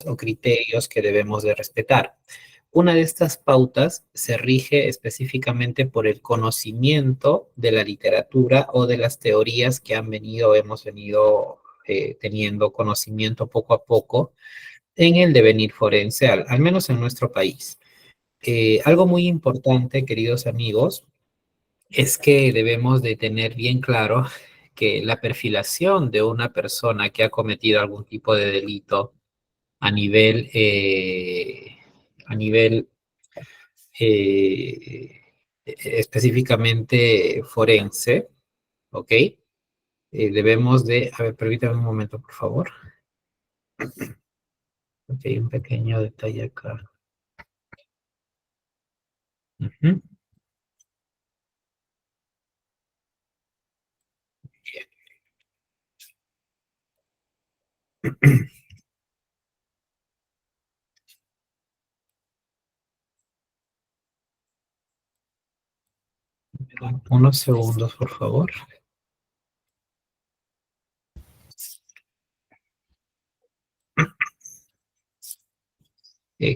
o criterios que debemos de respetar. Una de estas pautas se rige específicamente por el conocimiento de la literatura o de las teorías que hemos venido teniendo conocimiento poco a poco en el devenir forense, al menos en nuestro país. Algo muy importante, queridos amigos, es que debemos de tener bien claro que la perfilación de una persona que ha cometido algún tipo de delito a nivel eh, específicamente forense, ¿ok? Debemos de, a ver, permítame un momento, por favor. Ok, un pequeño detalle acá. Ujú. Unos segundos, por favor.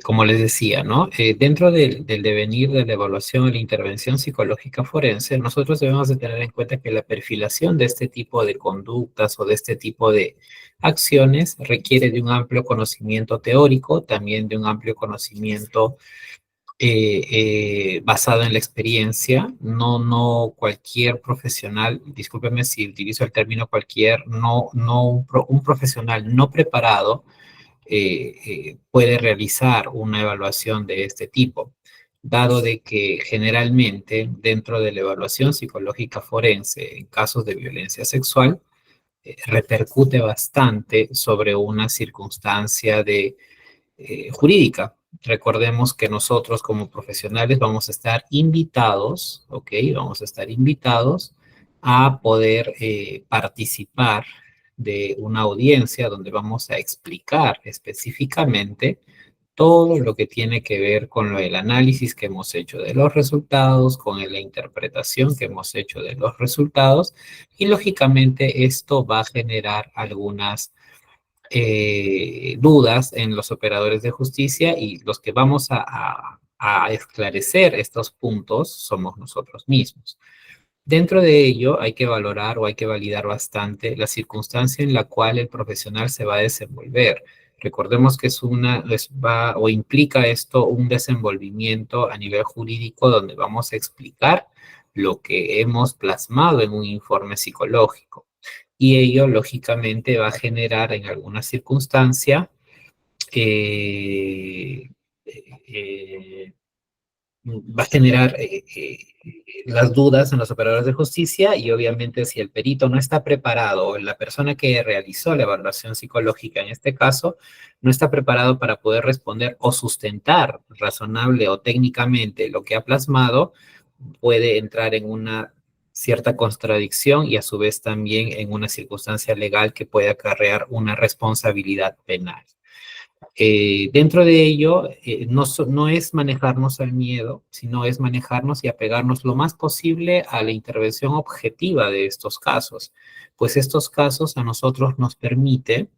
Como les decía, ¿no? Dentro del devenir de la evaluación y la intervención psicológica forense, nosotros debemos de tener en cuenta que la perfilación de este tipo de conductas o de este tipo de acciones requiere de un amplio conocimiento teórico, también de un amplio conocimiento basado en la experiencia. No cualquier profesional, discúlpeme si utilizo el término cualquier, no un profesional no preparado puede realizar una evaluación de este tipo, dado de que generalmente dentro de la evaluación psicológica forense en casos de violencia sexual, repercute bastante sobre una circunstancia jurídica. Recordemos que nosotros como profesionales vamos a estar invitados, ¿ok? Vamos a estar invitados a poder participar de una audiencia donde vamos a explicar específicamente todo lo que tiene que ver con el análisis que hemos hecho de los resultados, con la interpretación que hemos hecho de los resultados, y lógicamente esto va a generar algunas dudas en los operadores de justicia, y los que vamos a esclarecer estos puntos somos nosotros mismos. Dentro de ello hay que valorar o hay que validar bastante la circunstancia en la cual el profesional se va a desenvolver. Recordemos que va o implica esto un desenvolvimiento a nivel jurídico donde vamos a explicar lo que hemos plasmado en un informe psicológico. Y ello, lógicamente, va a generar en alguna circunstancia eh, eh, va a generar las dudas en los operadores de justicia, y obviamente si el perito no está preparado, o la persona que realizó la evaluación psicológica en este caso, no está preparado para poder responder o sustentar razonable o técnicamente lo que ha plasmado, puede entrar en una cierta contradicción y a su vez también en una circunstancia legal que puede acarrear una responsabilidad penal. Dentro de ello, no es manejarnos al miedo, sino es manejarnos y apegarnos lo más posible a la intervención objetiva de estos casos, pues estos casos a nosotros nos permite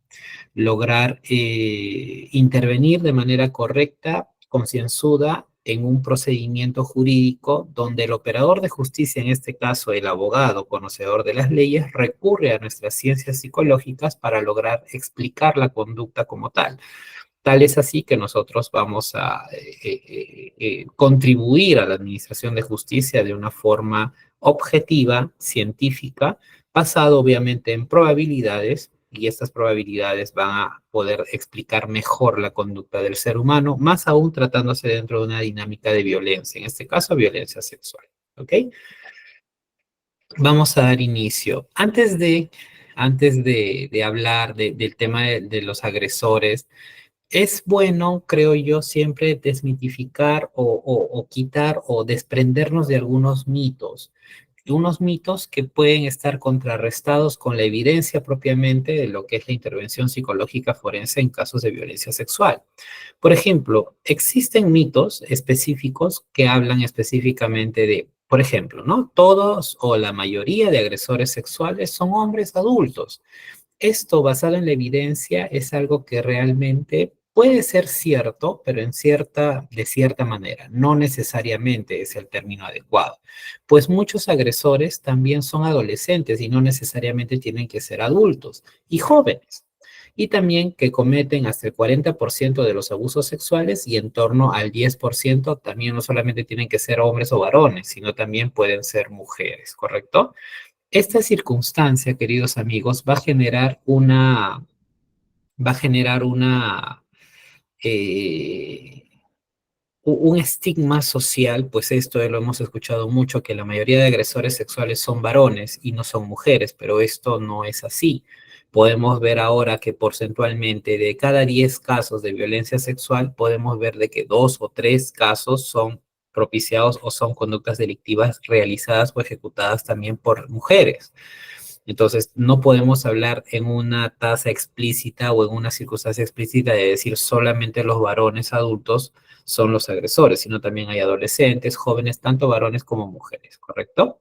lograr intervenir de manera correcta, concienzuda, en un procedimiento jurídico donde el operador de justicia, en este caso el abogado conocedor de las leyes, recurre a nuestras ciencias psicológicas para lograr explicar la conducta como tal. Tal es así que nosotros vamos a contribuir a la administración de justicia de una forma objetiva, científica, basado obviamente en probabilidades, y estas probabilidades van a poder explicar mejor la conducta del ser humano, más aún tratándose dentro de una dinámica de violencia, en este caso violencia sexual. ¿Ok? Vamos a dar inicio. Antes de hablar del tema de los agresores, es bueno, creo yo, siempre desmitificar o quitar o desprendernos de algunos mitos. Unos mitos que pueden estar contrarrestados con la evidencia propiamente de lo que es la intervención psicológica forense en casos de violencia sexual. Por ejemplo, existen mitos específicos que hablan específicamente de, por ejemplo, ¿no? Todos o la mayoría de agresores sexuales son hombres adultos. Esto, basado en la evidencia, es algo que realmente Puede ser cierto, pero de cierta manera. No necesariamente es el término adecuado, pues muchos agresores también son adolescentes y no necesariamente tienen que ser adultos y jóvenes. Y también que cometen hasta el 40% de los abusos sexuales y en torno al 10% también no solamente tienen que ser hombres o varones, sino también pueden ser mujeres, ¿correcto? Esta circunstancia, queridos amigos, va a generar eh, un estigma social, pues esto lo hemos escuchado mucho, que la mayoría de agresores sexuales son varones y no son mujeres, pero esto no es así. Podemos ver ahora que porcentualmente de cada 10 casos de violencia sexual, podemos ver de que 2 o 3 casos son propiciados o son conductas delictivas realizadas o ejecutadas también por mujeres. Entonces, no podemos hablar en una tasa explícita o en una circunstancia explícita de decir solamente los varones adultos son los agresores, sino también hay adolescentes, jóvenes, tanto varones como mujeres, ¿correcto?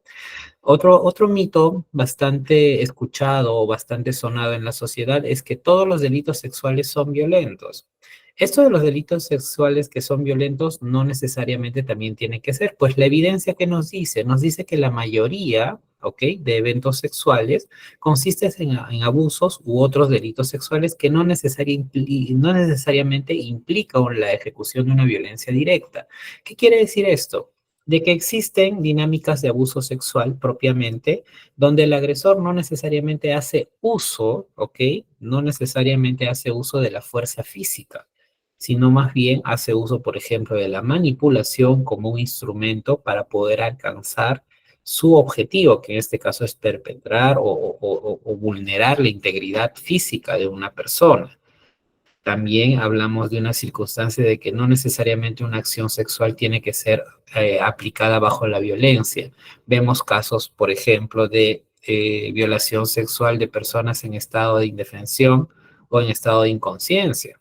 Otro mito bastante escuchado o bastante sonado en la sociedad es que todos los delitos sexuales son violentos. Esto de los delitos sexuales que son violentos no necesariamente también tiene que ser, pues la evidencia que nos dice que la mayoría, ¿ok?, de eventos sexuales consiste en abusos u otros delitos sexuales que no necesariamente implican la ejecución de una violencia directa. ¿Qué quiere decir esto? De que existen dinámicas de abuso sexual propiamente, donde el agresor no necesariamente hace uso, ¿ok? No necesariamente hace uso de la fuerza física, sino más bien hace uso, por ejemplo, de la manipulación como un instrumento para poder alcanzar su objetivo, que en este caso es perpetrar o vulnerar la integridad física de una persona. También hablamos de una circunstancia de que no necesariamente una acción sexual tiene que ser aplicada bajo la violencia. Vemos casos, por ejemplo, de violación sexual de personas en estado de indefensión o en estado de inconsciencia,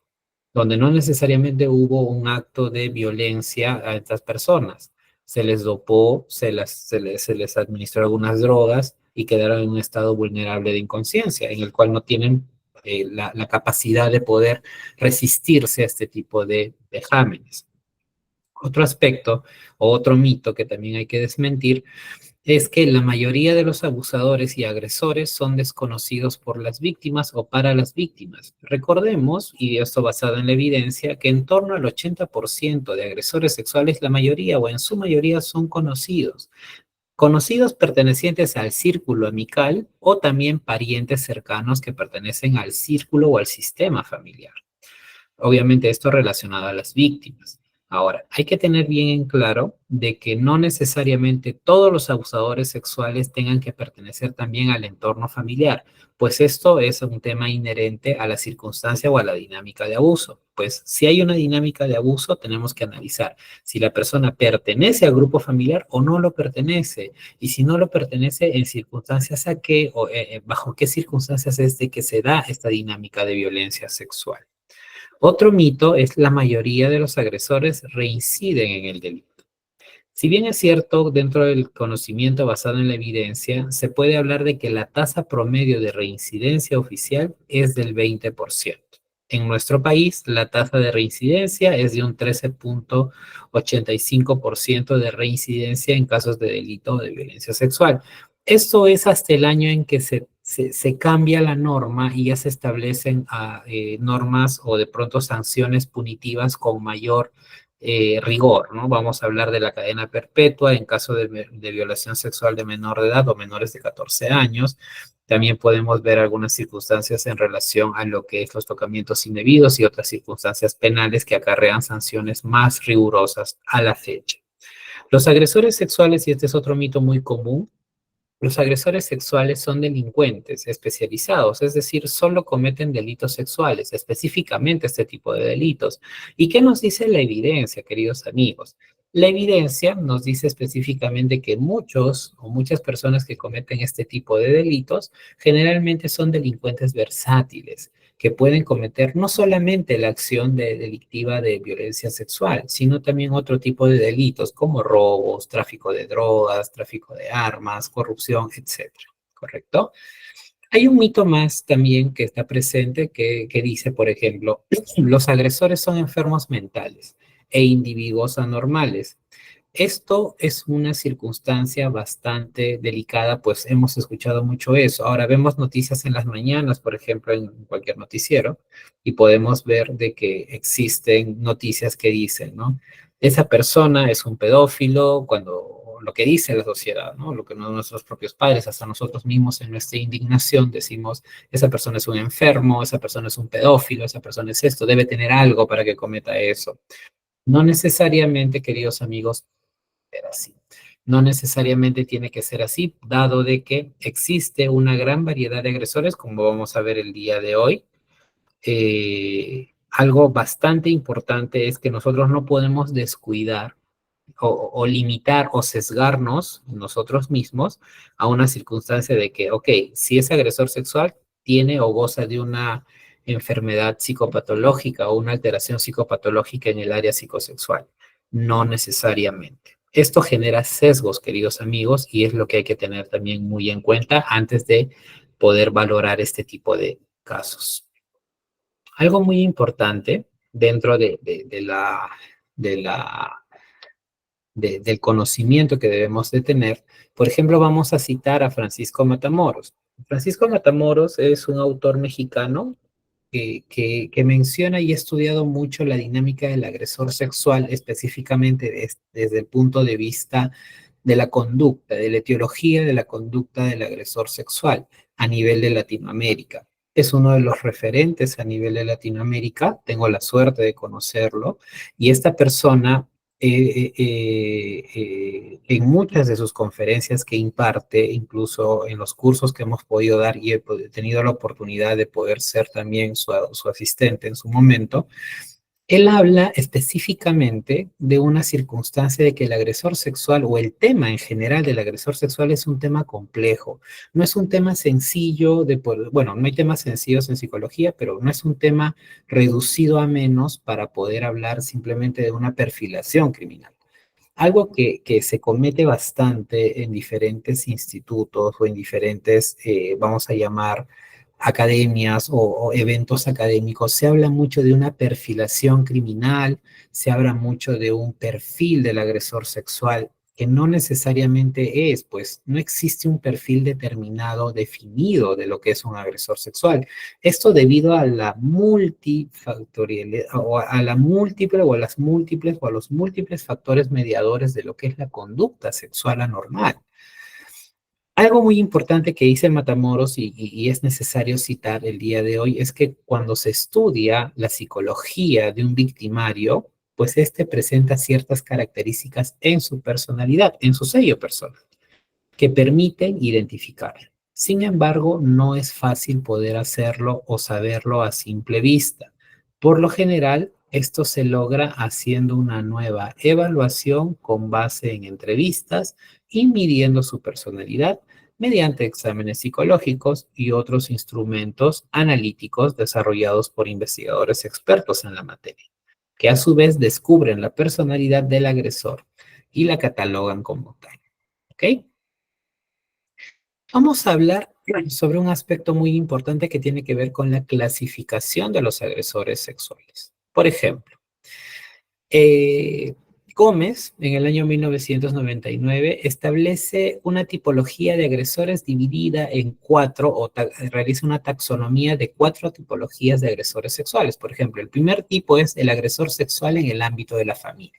donde no necesariamente hubo un acto de violencia a estas personas. Se les dopó, se les administró algunas drogas y quedaron en un estado vulnerable de inconsciencia, en el cual no tienen la capacidad de poder resistirse a este tipo de vejámenes. Otro aspecto o otro mito que también hay que desmentir es que la mayoría de los abusadores y agresores son desconocidos por las víctimas o para las víctimas. Recordemos, y esto basado en la evidencia, que en torno al 80% de agresores sexuales, la mayoría o en su mayoría son conocidos. Conocidos pertenecientes al círculo amical o también parientes cercanos que pertenecen al círculo o al sistema familiar. Obviamente esto relacionado a las víctimas. Ahora, hay que tener bien en claro de que no necesariamente todos los abusadores sexuales tengan que pertenecer también al entorno familiar, pues esto es un tema inherente a la circunstancia o a la dinámica de abuso. Pues si hay una dinámica de abuso, tenemos que analizar si la persona pertenece al grupo familiar o no lo pertenece, y si no lo pertenece, en circunstancias a qué o bajo qué circunstancias es de que se da esta dinámica de violencia sexual. Otro mito es la mayoría de los agresores reinciden en el delito. Si bien es cierto, dentro del conocimiento basado en la evidencia, se puede hablar de que la tasa promedio de reincidencia oficial es del 20%. En nuestro país, la tasa de reincidencia es de un 13.85% de reincidencia en casos de delito de violencia sexual. Esto es hasta el año en que se cambia la norma y ya se establecen normas o de pronto sanciones punitivas con mayor rigor, ¿no? Vamos a hablar de la cadena perpetua en caso de violación sexual de menor de edad o menores de 14 años. También podemos ver algunas circunstancias en relación a lo que es los tocamientos indebidos y otras circunstancias penales que acarrean sanciones más rigurosas a la fecha. Los agresores sexuales, y este es otro mito muy común, los agresores sexuales son delincuentes especializados, es decir, solo cometen delitos sexuales, específicamente este tipo de delitos. ¿Y qué nos dice la evidencia, queridos amigos? La evidencia nos dice específicamente que muchos o muchas personas que cometen este tipo de delitos generalmente son delincuentes versátiles, que pueden cometer no solamente la acción delictiva de violencia sexual, sino también otro tipo de delitos como robos, tráfico de drogas, tráfico de armas, corrupción, etcétera. ¿Correcto? Hay un mito más también que está presente que dice, por ejemplo, los agresores son enfermos mentales e individuos anormales. Esto es una circunstancia bastante delicada, pues hemos escuchado mucho eso. Ahora vemos noticias en las mañanas, por ejemplo, en cualquier noticiero, y podemos ver de que existen noticias que dicen, ¿no? Esa persona es un pedófilo, cuando lo que dice la sociedad, ¿no? Lo que nuestros propios padres, hasta nosotros mismos en nuestra indignación decimos, esa persona es un enfermo, esa persona es un pedófilo, esa persona es esto, debe tener algo para que cometa eso. No necesariamente, queridos amigos, ser así. No necesariamente tiene que ser así, dado de que existe una gran variedad de agresores, como vamos a ver el día de hoy. Algo bastante importante es que nosotros no podemos descuidar o limitar o sesgarnos nosotros mismos a una circunstancia de que, ok, si es agresor sexual, tiene o goza de una enfermedad psicopatológica o una alteración psicopatológica en el área psicosexual. No necesariamente. Esto genera sesgos, queridos amigos, y es lo que hay que tener también muy en cuenta antes de poder valorar este tipo de casos. Algo muy importante dentro de la del conocimiento que debemos de tener. Por ejemplo, vamos a citar a Francisco Matamoros. Francisco Matamoros es un autor mexicano que menciona y ha estudiado mucho la dinámica del agresor sexual, específicamente desde el punto de vista de la conducta, de la etiología de la conducta del agresor sexual a nivel de Latinoamérica. Es uno de los referentes a nivel de Latinoamérica, tengo la suerte de conocerlo, y esta persona en muchas de sus conferencias que imparte, incluso en los cursos que hemos podido dar y he tenido la oportunidad de poder ser también su asistente en su momento, él habla específicamente de una circunstancia de que el agresor sexual o el tema en general del agresor sexual es un tema complejo. No es un tema sencillo bueno, no hay temas sencillos en psicología, pero no es un tema reducido a menos para poder hablar simplemente de una perfilación criminal. Algo que se comete bastante en diferentes institutos o en diferentes, vamos a llamar, academias o eventos académicos, se habla mucho de una perfilación criminal, se habla mucho de un perfil del agresor sexual, que no necesariamente es, pues no existe un perfil determinado, definido de lo que es un agresor sexual. Esto debido a la multifactorialidad, o a la múltiple, o a las múltiples, o a los múltiples factores mediadores de lo que es la conducta sexual anormal. Algo muy importante que dice Matamoros y es necesario citar el día de hoy es que cuando se estudia la psicología de un victimario, pues este presenta ciertas características en su personalidad, en su sello personal que permiten identificarlo. Sin embargo, no es fácil poder hacerlo o saberlo a simple vista. Por lo general, esto se logra haciendo una nueva evaluación con base en entrevistas y midiendo su personalidad mediante exámenes psicológicos y otros instrumentos analíticos desarrollados por investigadores expertos en la materia, que a su vez descubren la personalidad del agresor y la catalogan como tal. ¿Ok? Vamos a hablar sobre un aspecto muy importante que tiene que ver con la clasificación de los agresores sexuales. Por ejemplo, eh, Gómez, en el año 1999, establece una tipología de agresores dividida en cuatro, realiza una taxonomía de cuatro tipologías de agresores sexuales. Por ejemplo, el primer tipo es el agresor sexual en el ámbito de la familia.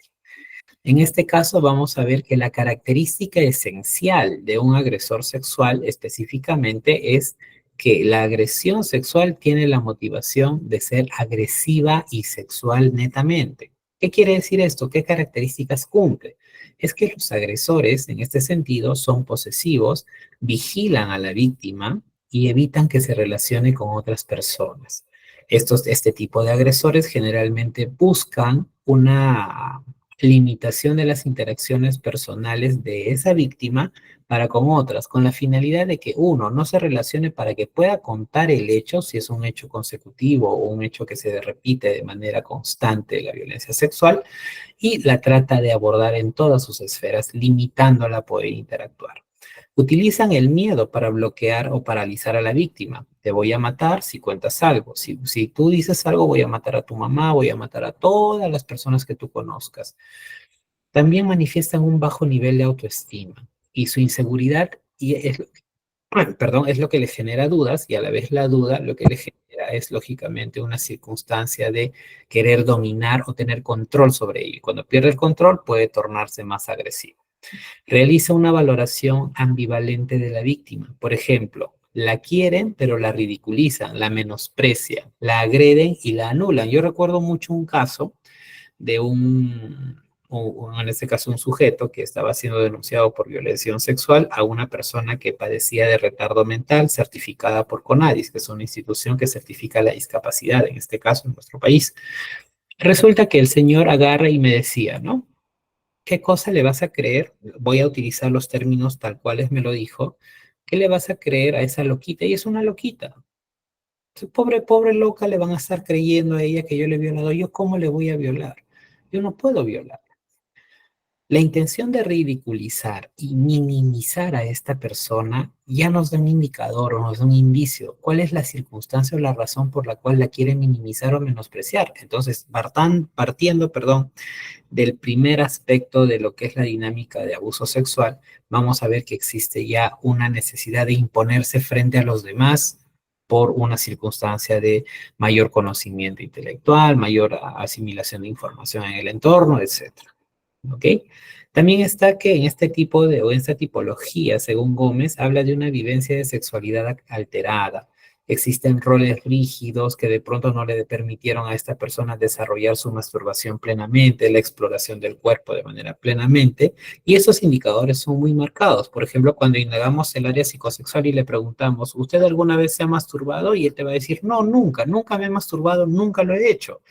En este caso vamos a ver que la característica esencial de un agresor sexual específicamente es que la agresión sexual tiene la motivación de ser agresiva y sexual netamente. ¿Qué quiere decir esto? ¿Qué características cumple? Es que los agresores, en este sentido, son posesivos, vigilan a la víctima y evitan que se relacione con otras personas. Este tipo de agresores generalmente buscan una limitación de las interacciones personales de esa víctima para con otras, con la finalidad de que uno no se relacione para que pueda contar el hecho, si es un hecho consecutivo o un hecho que se repite de manera constante, la violencia sexual, y la trata de abordar en todas sus esferas, limitándola a poder interactuar. Utilizan el miedo para bloquear o paralizar a la víctima. Te voy a matar si cuentas algo. Si tú dices algo, voy a matar a tu mamá, voy a matar a todas las personas que tú conozcas. También manifiestan un bajo nivel de autoestima y su inseguridad y es, perdón, es lo que le genera dudas y a la vez la duda lo que le genera es lógicamente una circunstancia de querer dominar o tener control sobre ello. Y cuando pierde el control puede tornarse más agresivo. Realiza una valoración ambivalente de la víctima. Por ejemplo, la quieren, pero la ridiculizan, la menosprecian, la agreden y la anulan. Yo recuerdo mucho un caso de en este caso un sujeto que estaba siendo denunciado por violación sexual a una persona que padecía de retardo mental certificada por CONADIS, que es una institución que certifica la discapacidad, en este caso en nuestro país. Resulta que el señor agarra y me decía, ¿no? ¿Qué cosa le vas a creer? Voy a utilizar los términos tal cuales me lo dijo. ¿Qué le vas a creer a esa loquita? Y es una loquita. Pobre, pobre loca, le van a estar creyendo a ella que yo le he violado. ¿Yo cómo le voy a violar? Yo no puedo violar. La intención de ridiculizar y minimizar a esta persona ya nos da un indicador o nos da un indicio. ¿Cuál es la circunstancia o la razón por la cual la quiere minimizar o menospreciar? Entonces, partiendo, perdón, del primer aspecto de lo que es la dinámica de abuso sexual, vamos a ver que existe ya una necesidad de imponerse frente a los demás por una circunstancia de mayor conocimiento intelectual, mayor asimilación de información en el entorno, etcétera. ¿Ok? También está que en este tipo de, o en esta tipología, según Gómez, habla de una vivencia de sexualidad alterada. Existen roles rígidos que de pronto no le permitieron a esta persona desarrollar su masturbación plenamente, la exploración del cuerpo de manera plenamente, y esos indicadores son muy marcados. Por ejemplo, cuando indagamos el área psicosexual y le preguntamos, ¿usted alguna vez se ha masturbado? Y él te va a decir, no, nunca, nunca me he masturbado, nunca lo he hecho.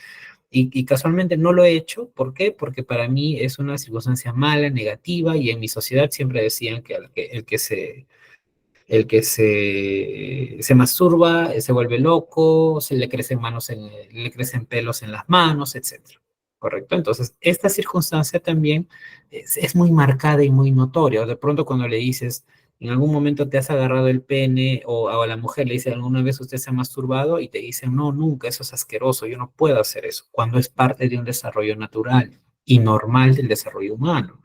Y casualmente no lo he hecho. ¿Por qué? Porque para mí es una circunstancia mala, negativa, y en mi sociedad siempre decían que el que se masturba se vuelve loco, se le crecen le crecen pelos en las manos, etcétera. ¿Correcto? Entonces, esta circunstancia también es muy marcada y muy notoria. De pronto cuando le dices, en algún momento te has agarrado el pene, o a la mujer le dice, ¿alguna vez usted se ha masturbado? Y te dicen, no, nunca, eso es asqueroso, yo no puedo hacer eso, cuando es parte de un desarrollo natural y normal del desarrollo humano.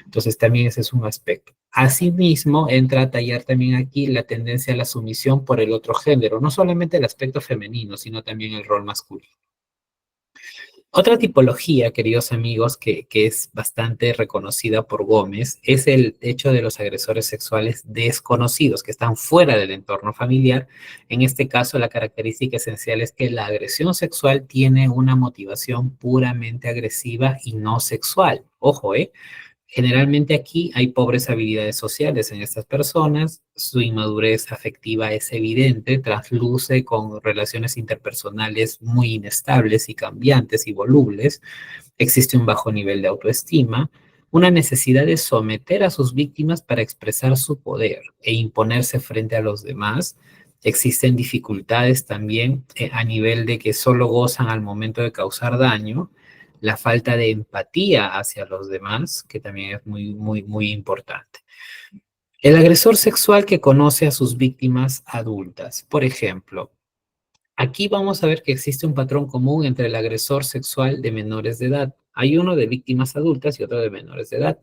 Entonces también ese es un aspecto. Asimismo, entra a tallar también aquí la tendencia a la sumisión por el otro género, no solamente el aspecto femenino, sino también el rol masculino. Otra tipología, queridos amigos, que es bastante reconocida por Gómez, es el hecho de los agresores sexuales desconocidos, que están fuera del entorno familiar. En este caso, la característica esencial es que la agresión sexual tiene una motivación puramente agresiva y no sexual. Ojo, ¿eh? Generalmente aquí hay pobres habilidades sociales en estas personas, su inmadurez afectiva es evidente, trasluce con relaciones interpersonales muy inestables y cambiantes y volubles, existe un bajo nivel de autoestima, una necesidad de someter a sus víctimas para expresar su poder e imponerse frente a los demás. Existen dificultades también a nivel de que solo gozan al momento de causar daño, la falta de empatía hacia los demás, que también es muy, muy, muy importante. El agresor sexual que conoce a sus víctimas adultas. Por ejemplo, aquí vamos a ver que existe un patrón común entre el agresor sexual de menores de edad. Hay uno de víctimas adultas y otro de menores de edad.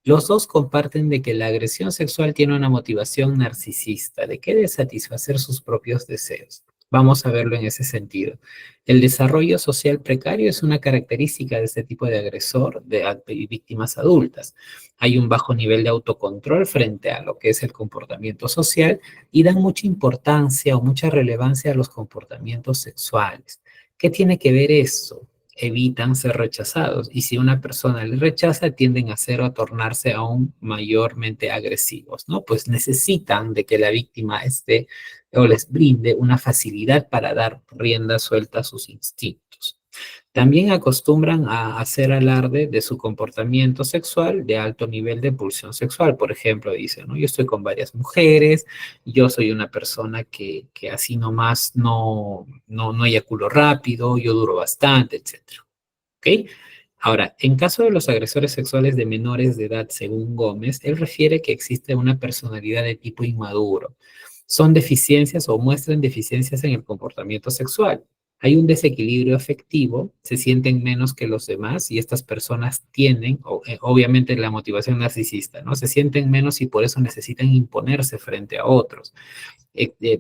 Los dos comparten de que la agresión sexual tiene una motivación narcisista, de que de satisfacer sus propios deseos. Vamos a verlo en ese sentido. El desarrollo social precario es una característica de este tipo de agresor de víctimas adultas. Hay un bajo nivel de autocontrol frente a lo que es el comportamiento social y dan mucha importancia o mucha relevancia a los comportamientos sexuales. ¿Qué tiene que ver esto? Evitan ser rechazados y si una persona les rechaza tienden a ser o a tornarse aún mayormente agresivos, ¿no? Pues necesitan de que la víctima esté o les brinde una facilidad para dar rienda suelta a sus instintos. También acostumbran a hacer alarde de su comportamiento sexual de alto nivel de pulsión sexual. Por ejemplo, dicen, ¿no? Yo estoy con varias mujeres, yo soy una persona que así nomás no eyaculo rápido, yo duro bastante, etcétera. ¿Ok? Ahora, en caso de los agresores sexuales de menores de edad, según Gómez, él refiere que existe una personalidad de tipo inmaduro. Son deficiencias o muestran deficiencias en el comportamiento sexual. Hay un desequilibrio afectivo, se sienten menos que los demás y estas personas tienen, obviamente la motivación narcisista, ¿no? Se sienten menos y por eso necesitan imponerse frente a otros.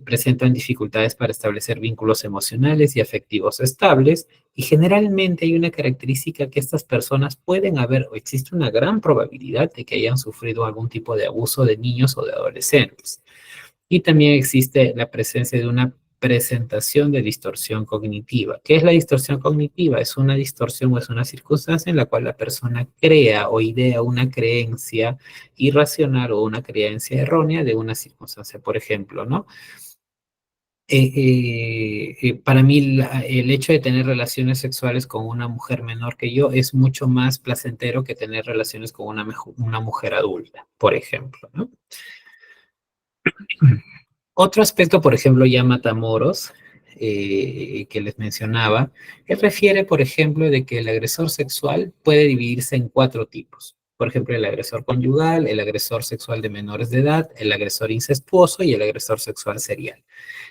Presentan dificultades para establecer vínculos emocionales y afectivos estables y generalmente hay una característica que estas personas pueden haber o existe una gran probabilidad de que hayan sufrido algún tipo de abuso de niños o de adolescentes. Y también existe la presencia de una presentación de distorsión cognitiva. ¿Qué es la distorsión cognitiva? Es una distorsión o es una circunstancia en la cual la persona crea o idea una creencia irracional o una creencia errónea de una circunstancia. Por ejemplo, ¿no? Para mí el hecho de tener relaciones sexuales con una mujer menor que yo es mucho más placentero que tener relaciones con una mujer adulta, por ejemplo, ¿no? Otro aspecto, por ejemplo, ya Matamoros, que les mencionaba, él refiere, por ejemplo, de que el agresor sexual puede dividirse en cuatro tipos. Por ejemplo, el agresor conyugal, el agresor sexual de menores de edad, el agresor incestuoso y el agresor sexual serial.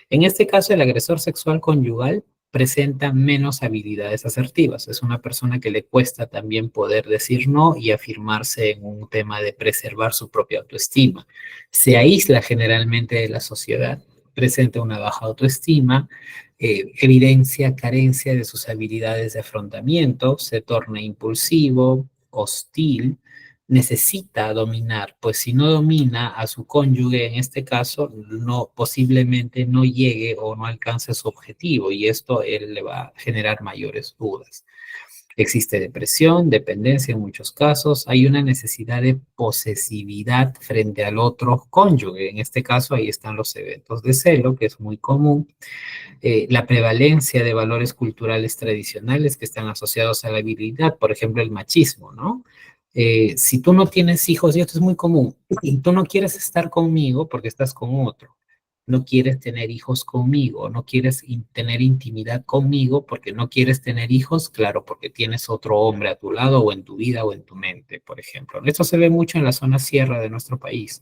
En este caso, el agresor sexual conyugal presenta menos habilidades asertivas. Es una persona que le cuesta también poder decir no y afirmarse en un tema de preservar su propia autoestima. Se aísla generalmente de la sociedad, presenta una baja autoestima, evidencia carencia de sus habilidades de afrontamiento, se torna impulsivo, hostil, necesita dominar, pues si no domina a su cónyuge, en este caso, no, posiblemente no llegue o no alcance su objetivo y esto él le va a generar mayores dudas. Existe depresión, dependencia en muchos casos, hay una necesidad de posesividad frente al otro cónyuge. En este caso, ahí están los eventos de celo, que es muy común, la prevalencia de valores culturales tradicionales que están asociados a la virilidad, por ejemplo, el machismo, ¿no? Si tú no tienes hijos, y esto es muy común, y tú no quieres estar conmigo porque estás con otro, no quieres tener hijos conmigo, no quieres tener intimidad conmigo porque no quieres tener hijos, claro, porque tienes otro hombre a tu lado o en tu vida o en tu mente, por ejemplo. Esto se ve mucho en la zona sierra de nuestro país.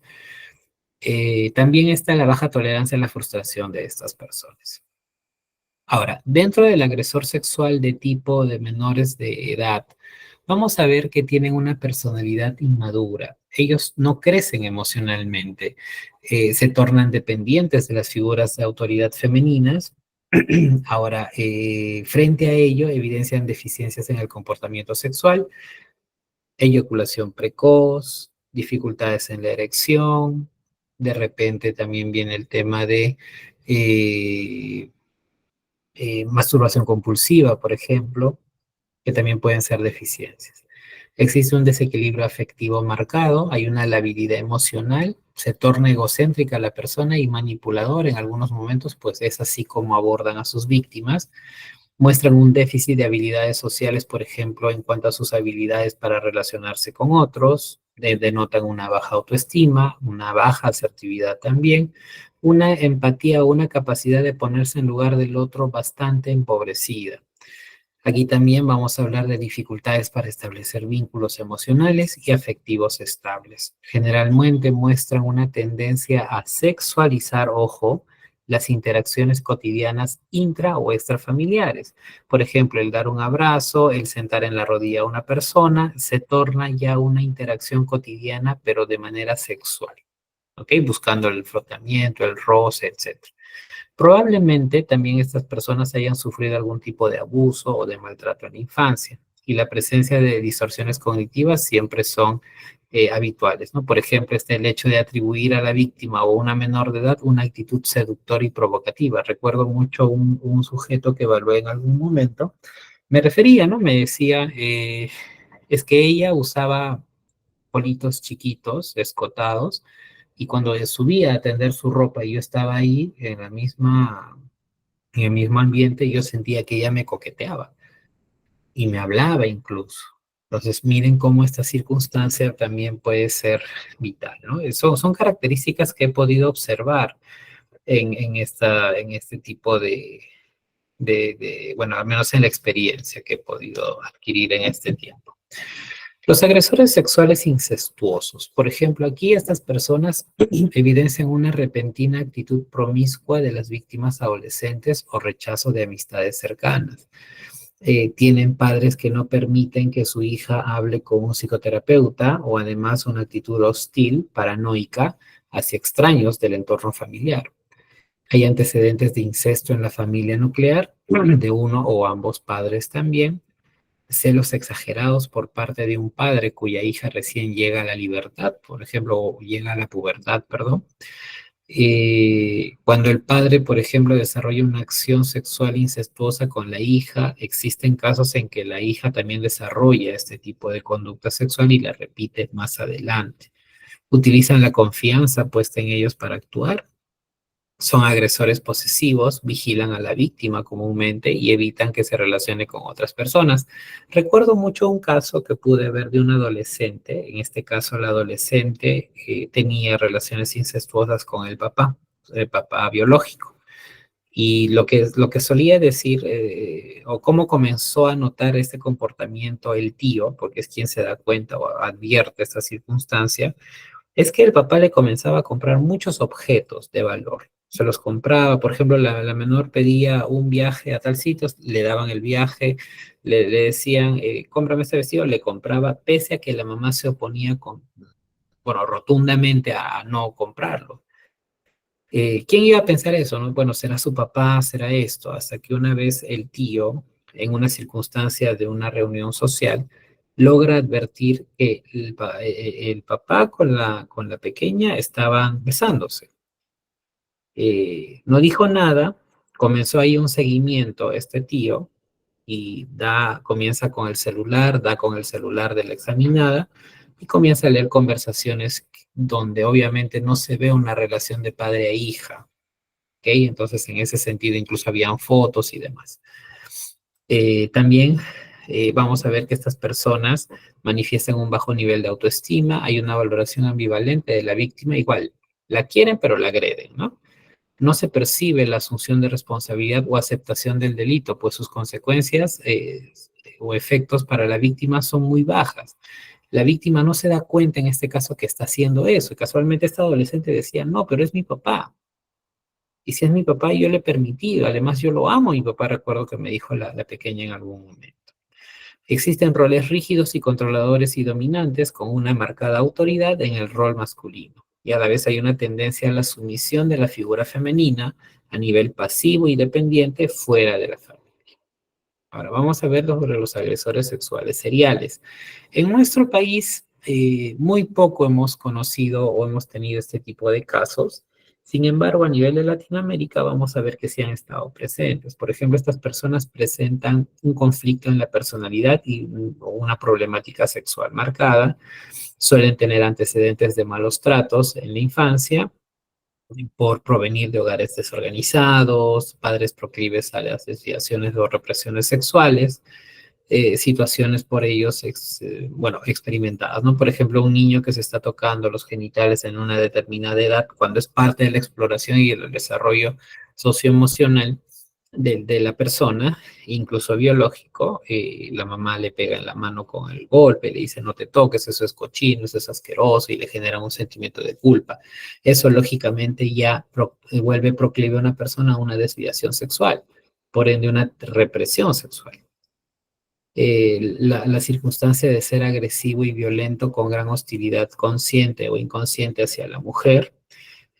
También está la baja tolerancia a la frustración de estas personas. Ahora, dentro del agresor sexual de tipo de menores de edad, vamos a ver que tienen una personalidad inmadura. Ellos no crecen emocionalmente, se tornan dependientes de las figuras de autoridad femeninas. Ahora, frente a ello, evidencian deficiencias en el comportamiento sexual, eyaculación precoz, dificultades en la erección, de repente también viene el tema de eh, masturbación compulsiva, por ejemplo, que también pueden ser deficiencias. Existe un desequilibrio afectivo marcado, hay una labilidad emocional, se torna egocéntrica la persona y manipulador en algunos momentos, pues es así como abordan a sus víctimas. Muestran un déficit de habilidades sociales, por ejemplo, en cuanto a sus habilidades para relacionarse con otros, denotan una baja autoestima, una baja asertividad también, una empatía o una capacidad de ponerse en lugar del otro bastante empobrecida. Aquí también vamos a hablar de dificultades para establecer vínculos emocionales y afectivos estables. Generalmente muestran una tendencia a sexualizar, ojo, las interacciones cotidianas intra o extrafamiliares. Por ejemplo, el dar un abrazo, el sentar en la rodilla a una persona, se torna ya una interacción cotidiana, pero de manera sexual, ¿ok? Buscando el frotamiento, el roce, etc. Probablemente también estas personas hayan sufrido algún tipo de abuso o de maltrato en la infancia y la presencia de distorsiones cognitivas siempre son habituales, ¿no? Por ejemplo, este el hecho de atribuir a la víctima o una menor de edad una actitud seductora y provocativa. Recuerdo mucho un sujeto que evalué en algún momento, me refería, ¿no? Me decía, es que ella usaba politos chiquitos, escotados, y cuando subía a tender su ropa y yo estaba ahí en el mismo ambiente, yo sentía que ella me coqueteaba y me hablaba incluso. Entonces, miren cómo esta circunstancia también puede ser vital, ¿no? Son características que he podido observar en este tipo bueno, al menos en la experiencia que he podido adquirir en este tiempo. Los agresores sexuales incestuosos. Por ejemplo, aquí estas personas evidencian una repentina actitud promiscua de las víctimas adolescentes o rechazo de amistades cercanas. Tienen padres que no permiten que su hija hable con un psicoterapeuta o además una actitud hostil, paranoica, hacia extraños del entorno familiar. Hay antecedentes de incesto en la familia nuclear, de uno o ambos padres también, celos exagerados por parte de un padre cuya hija recién llega a la libertad, por ejemplo, o llega a la pubertad, perdón. Cuando el padre, por ejemplo, desarrolla una acción sexual incestuosa con la hija, existen casos en que la hija también desarrolla este tipo de conducta sexual y la repite más adelante. Utilizan la confianza puesta en ellos para actuar. Son agresores posesivos, vigilan a la víctima comúnmente y evitan que se relacione con otras personas. Recuerdo mucho un caso que pude ver de un adolescente. En este caso, la adolescente tenía relaciones incestuosas con el papá biológico. Y lo que solía decir, o cómo comenzó a notar este comportamiento el tío, porque es quien se da cuenta o advierte esta circunstancia, es que el papá le comenzaba a comprar muchos objetos de valor. Se los compraba, por ejemplo, la menor pedía un viaje a tal sitio, le daban el viaje, le decían, cómprame este vestido, le compraba, pese a que la mamá se oponía bueno, rotundamente a no comprarlo. ¿Quién iba a pensar eso, no? Bueno, será su papá, será esto, hasta que una vez el tío, en una circunstancia de una reunión social, logra advertir que el papá con la pequeña estaban besándose. No dijo nada, comenzó ahí un seguimiento este tío y comienza con el celular, da con el celular de la examinada y comienza a leer conversaciones donde obviamente no se ve una relación de padre e hija. ¿Ok? Entonces, en ese sentido, incluso habían fotos y demás. También vamos a ver que estas personas manifiestan un bajo nivel de autoestima, hay una valoración ambivalente de la víctima, igual, la quieren pero la agreden, ¿no? No se percibe la asunción de responsabilidad o aceptación del delito, pues sus consecuencias o efectos para la víctima son muy bajas. La víctima no se da cuenta en este caso que está haciendo eso. Y casualmente esta adolescente decía, no, pero es mi papá. Y si es mi papá, yo le he permitido. Además, yo lo amo. Mi papá recuerdo que me dijo la pequeña en algún momento. Existen roles rígidos y controladores y dominantes con una marcada autoridad en el rol masculino. Y a la vez hay una tendencia a la sumisión de la figura femenina a nivel pasivo y dependiente fuera de la familia. Ahora vamos a ver sobre los agresores sexuales seriales. En nuestro país, muy poco hemos conocido o hemos tenido este tipo de casos. Sin embargo, a nivel de Latinoamérica vamos a ver que sí han estado presentes. Por ejemplo, estas personas presentan un conflicto en la personalidad y o una problemática sexual marcada. Suelen tener antecedentes de malos tratos en la infancia por provenir de hogares desorganizados, padres proclives a las desviaciones o represiones sexuales, situaciones por ellos, bueno, experimentadas, ¿no? Por ejemplo, un niño que se está tocando los genitales en una determinada edad, cuando es parte de la exploración y el desarrollo socioemocional de la persona, incluso biológico, la mamá le pega en la mano con el golpe, le dice no te toques, eso es cochino, eso es asqueroso y le genera un sentimiento de culpa. Eso lógicamente ya vuelve proclive a una persona a una desviación sexual, por ende una represión sexual. La circunstancia de ser agresivo y violento con gran hostilidad consciente o inconsciente hacia la mujer.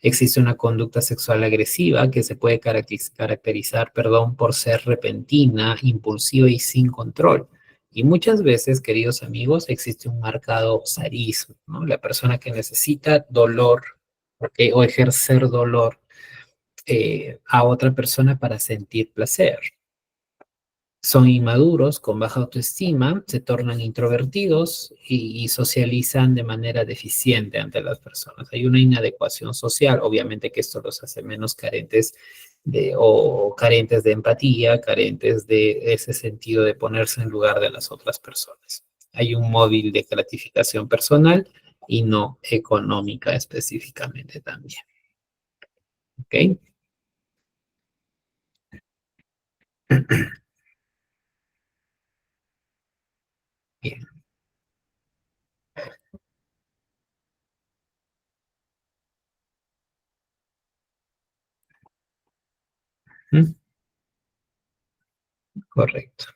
Existe una conducta sexual agresiva que se puede caracterizar, perdón, por ser repentina, impulsiva y sin control. Y muchas veces, queridos amigos, existe un marcado sadismo, ¿no? La persona que necesita dolor, ¿ok? O ejercer dolor a otra persona para sentir placer. Son inmaduros, con baja autoestima, se tornan introvertidos y socializan de manera deficiente ante las personas. Hay una inadecuación social, obviamente que esto los hace menos carentes o carentes de empatía, carentes de ese sentido de ponerse en lugar de las otras personas. Hay un móvil de gratificación personal y no económica específicamente también. ¿Ok? Bien. ¿Mm? Correcto.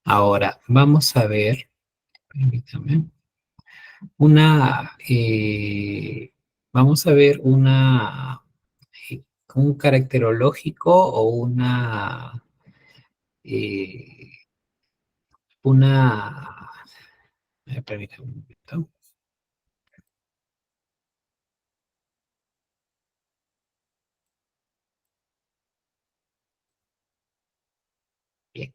Ahora, vamos a ver, permítame, una, vamos a ver un caracterológico o eh, una, permítame un momento. Bien,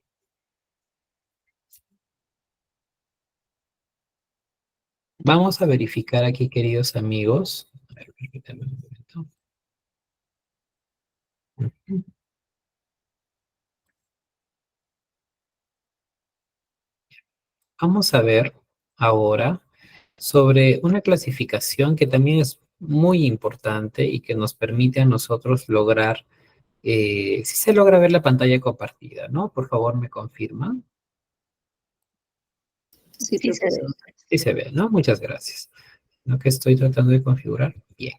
vamos a verificar aquí, queridos amigos. A ver, permítame un momento. Ujú. Vamos a ver ahora sobre una clasificación que también es muy importante y que nos permite a nosotros lograr, si se logra ver la pantalla compartida, ¿no? Por favor, me confirman. Sí, Sí se ve. profesor. Sí se ve, ¿no? Muchas gracias. Lo que estoy tratando de configurar. Bien.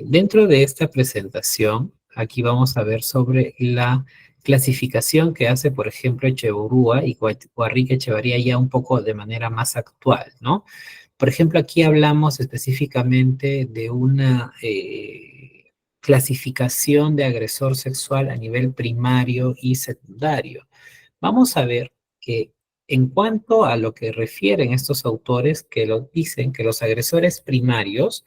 Dentro de esta presentación, aquí vamos a ver sobre la clasificación que hace, por ejemplo, Echeverría y Guarrique Echevarría ya un poco de manera más actual, ¿no? Por ejemplo, aquí hablamos específicamente de una clasificación de agresor sexual a nivel primario y secundario. Vamos a ver que en cuanto a lo que refieren estos autores que lo dicen que los agresores primarios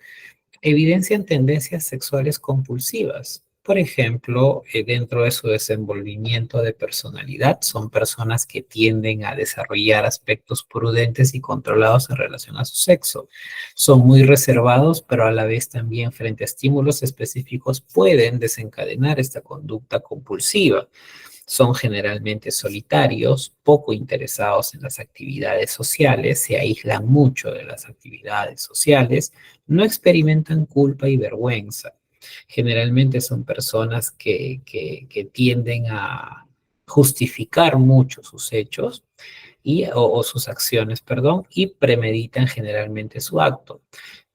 evidencian tendencias sexuales compulsivas. Por ejemplo, dentro de su desenvolvimiento de personalidad, son personas que tienden a desarrollar aspectos prudentes y controlados en relación a su sexo. Son muy reservados, pero a la vez también frente a estímulos específicos pueden desencadenar esta conducta compulsiva. Son generalmente solitarios, poco interesados en las actividades sociales, se aíslan mucho de las actividades sociales, no experimentan culpa y vergüenza. Generalmente son personas que tienden a justificar mucho sus hechos o sus acciones, perdón, y premeditan generalmente su acto.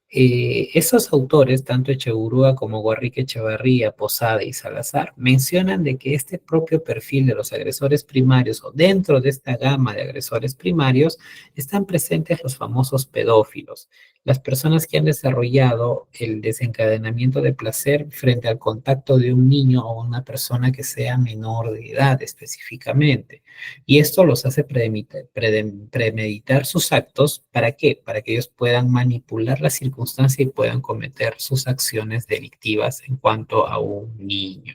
Esos autores, tanto Echeverría como Guarrique Echevarría, Posada y Salazar, mencionan de que este propio perfil de los agresores primarios o dentro de esta gama de agresores primarios están presentes los famosos pedófilos, las personas que han desarrollado el desencadenamiento de placer frente al contacto de un niño o una persona que sea menor de edad específicamente. Y esto los hace premeditar sus actos. ¿Para qué? Para que ellos puedan manipular la circunstancia y puedan cometer sus acciones delictivas en cuanto a un niño.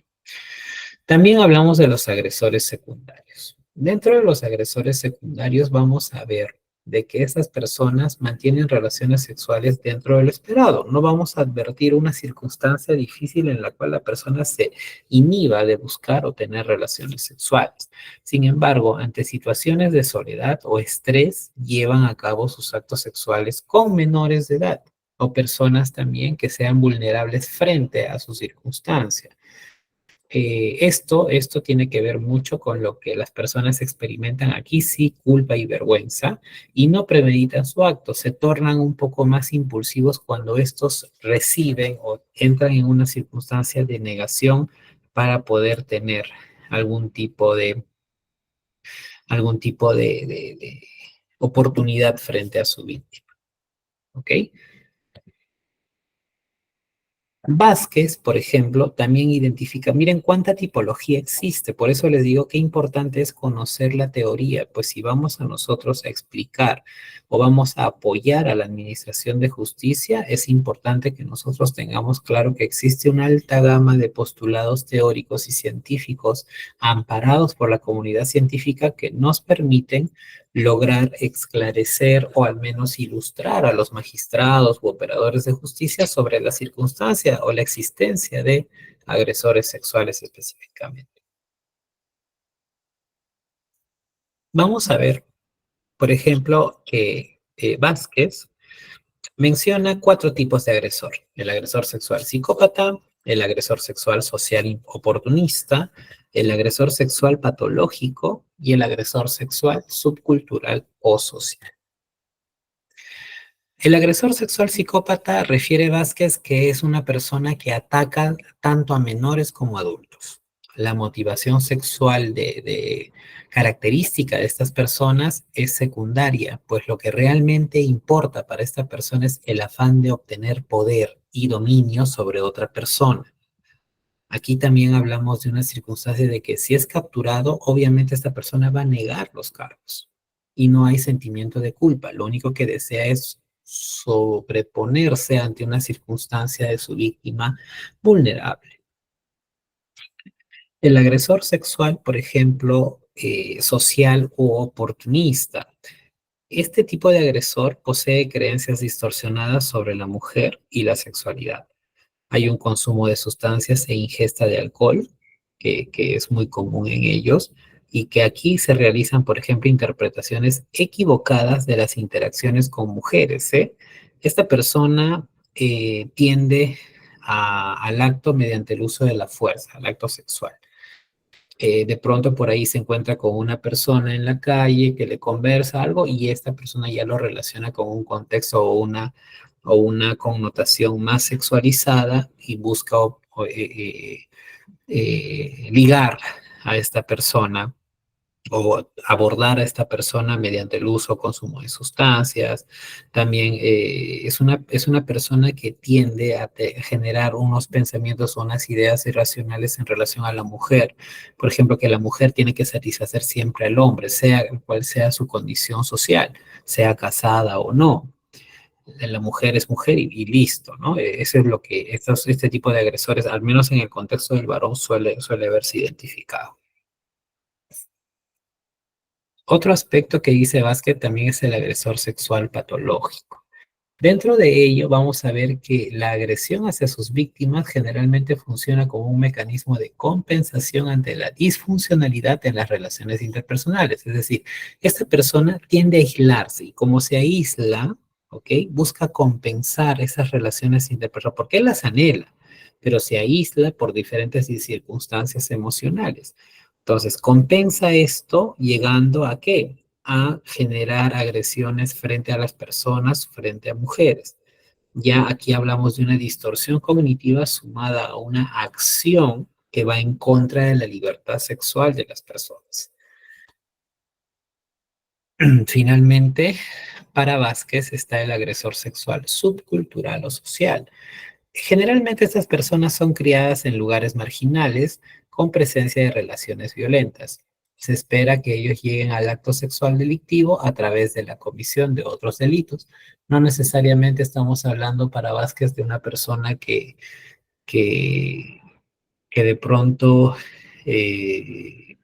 También hablamos de los agresores secundarios. Dentro de los agresores secundarios vamos a ver de que estas personas mantienen relaciones sexuales dentro de lo esperado. No vamos a advertir una circunstancia difícil en la cual la persona se inhiba de buscar o tener relaciones sexuales. Sin embargo, ante situaciones de soledad o estrés, llevan a cabo sus actos sexuales con menores de edad o personas también que sean vulnerables frente a su circunstancia. Esto tiene que ver mucho con lo que las personas experimentan aquí, sí, culpa y vergüenza, y no premeditan su acto, se tornan un poco más impulsivos cuando estos reciben o entran en una circunstancia de negación para poder tener algún tipo de, algún tipo de oportunidad frente a su víctima, ¿ok? Vázquez, por ejemplo, también identifica, miren cuánta tipología existe, por eso les digo qué importante es conocer la teoría, pues si vamos a nosotros a explicar o vamos a apoyar a la administración de justicia, es importante que nosotros tengamos claro que existe una alta gama de postulados teóricos y científicos amparados por la comunidad científica que nos permiten lograr esclarecer o al menos ilustrar a los magistrados u operadores de justicia sobre la circunstancia o la existencia de agresores sexuales específicamente. Vamos a ver, por ejemplo, que Vázquez menciona cuatro tipos de agresor. El agresor sexual psicópata, el agresor sexual social oportunista, el agresor sexual patológico y el agresor sexual subcultural o social. El agresor sexual psicópata refiere Vázquez que es una persona que ataca tanto a menores como a adultos. La motivación sexual de característica de estas personas es secundaria, pues lo que realmente importa para esta persona es el afán de obtener poder y dominio sobre otra persona. Aquí también hablamos de una circunstancia de que si es capturado, obviamente esta persona va a negar los cargos y no hay sentimiento de culpa. Lo único que desea es sobreponerse ante una circunstancia de su víctima vulnerable. El agresor sexual, por ejemplo, social u oportunista. Este tipo de agresor posee creencias distorsionadas sobre la mujer y la sexualidad. Hay un consumo de sustancias e ingesta de alcohol, que es muy común en ellos, y que aquí se realizan, por ejemplo, interpretaciones equivocadas de las interacciones con mujeres, ¿eh? Esta persona tiende al acto mediante el uso de la fuerza, al acto sexual. De pronto por ahí se encuentra con una persona en la calle que le conversa algo y esta persona ya lo relaciona con un contexto o una connotación más sexualizada y busca ligar a esta persona o abordar a esta persona mediante el uso o consumo de sustancias. También es una persona que tiende a generar unos pensamientos o unas ideas irracionales en relación a la mujer. Por ejemplo, que la mujer tiene que satisfacer siempre al hombre, sea cual sea su condición social, sea casada o no. La mujer es mujer y listo, ¿no? Eso es lo que este tipo de agresores, al menos en el contexto del varón, suele haberse identificado. Otro aspecto que dice Vázquez también es el agresor sexual patológico. Dentro de ello vamos a ver que la agresión hacia sus víctimas generalmente funciona como un mecanismo de compensación ante la disfuncionalidad en las relaciones interpersonales. Es decir, esta persona tiende a aislarse y como se aísla, ¿ok? Busca compensar esas relaciones interpersonales porque él las anhela, pero se aísla por diferentes circunstancias emocionales. Entonces, compensa esto llegando a qué? A generar agresiones frente a las personas, frente a mujeres. Ya aquí hablamos de una distorsión cognitiva sumada a una acción que va en contra de la libertad sexual de las personas. Finalmente, para Vázquez está el agresor sexual subcultural o social. Generalmente estas personas son criadas en lugares marginales con presencia de relaciones violentas. Se espera que ellos lleguen al acto sexual delictivo a través de la comisión de otros delitos. No necesariamente estamos hablando para Vázquez de una persona que, que de pronto eh,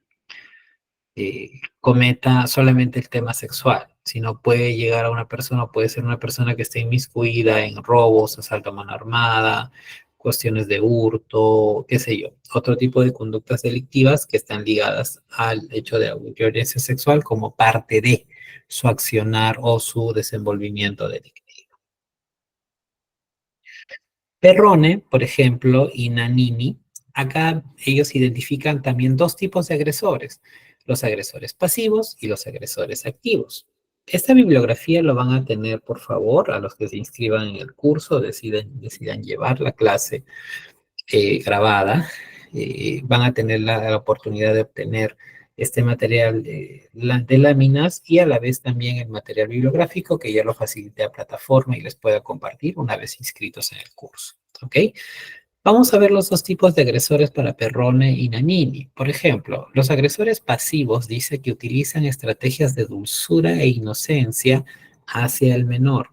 cometa solamente el tema sexual, sino puede llegar a una persona, puede ser una persona que esté inmiscuida en robos, asalto a mano armada, cuestiones de hurto, qué sé yo, otro tipo de conductas delictivas que están ligadas al hecho de violencia sexual como parte de su accionar o su desenvolvimiento delictivo. Perrone, por ejemplo, y Nanini, acá ellos identifican también dos tipos de agresores, los agresores pasivos y los agresores activos. Esta bibliografía lo van a tener, por favor, a los que se inscriban en el curso, decidan llevar la clase grabada, van a tener la oportunidad de obtener este material de láminas y a la vez también el material bibliográfico que ya lo facilite a plataforma y les pueda compartir una vez inscritos en el curso. ¿Ok? Vamos a ver los dos tipos de agresores para Perrone y Nanini. Por ejemplo, los agresores pasivos dice que utilizan estrategias de dulzura e inocencia hacia el menor,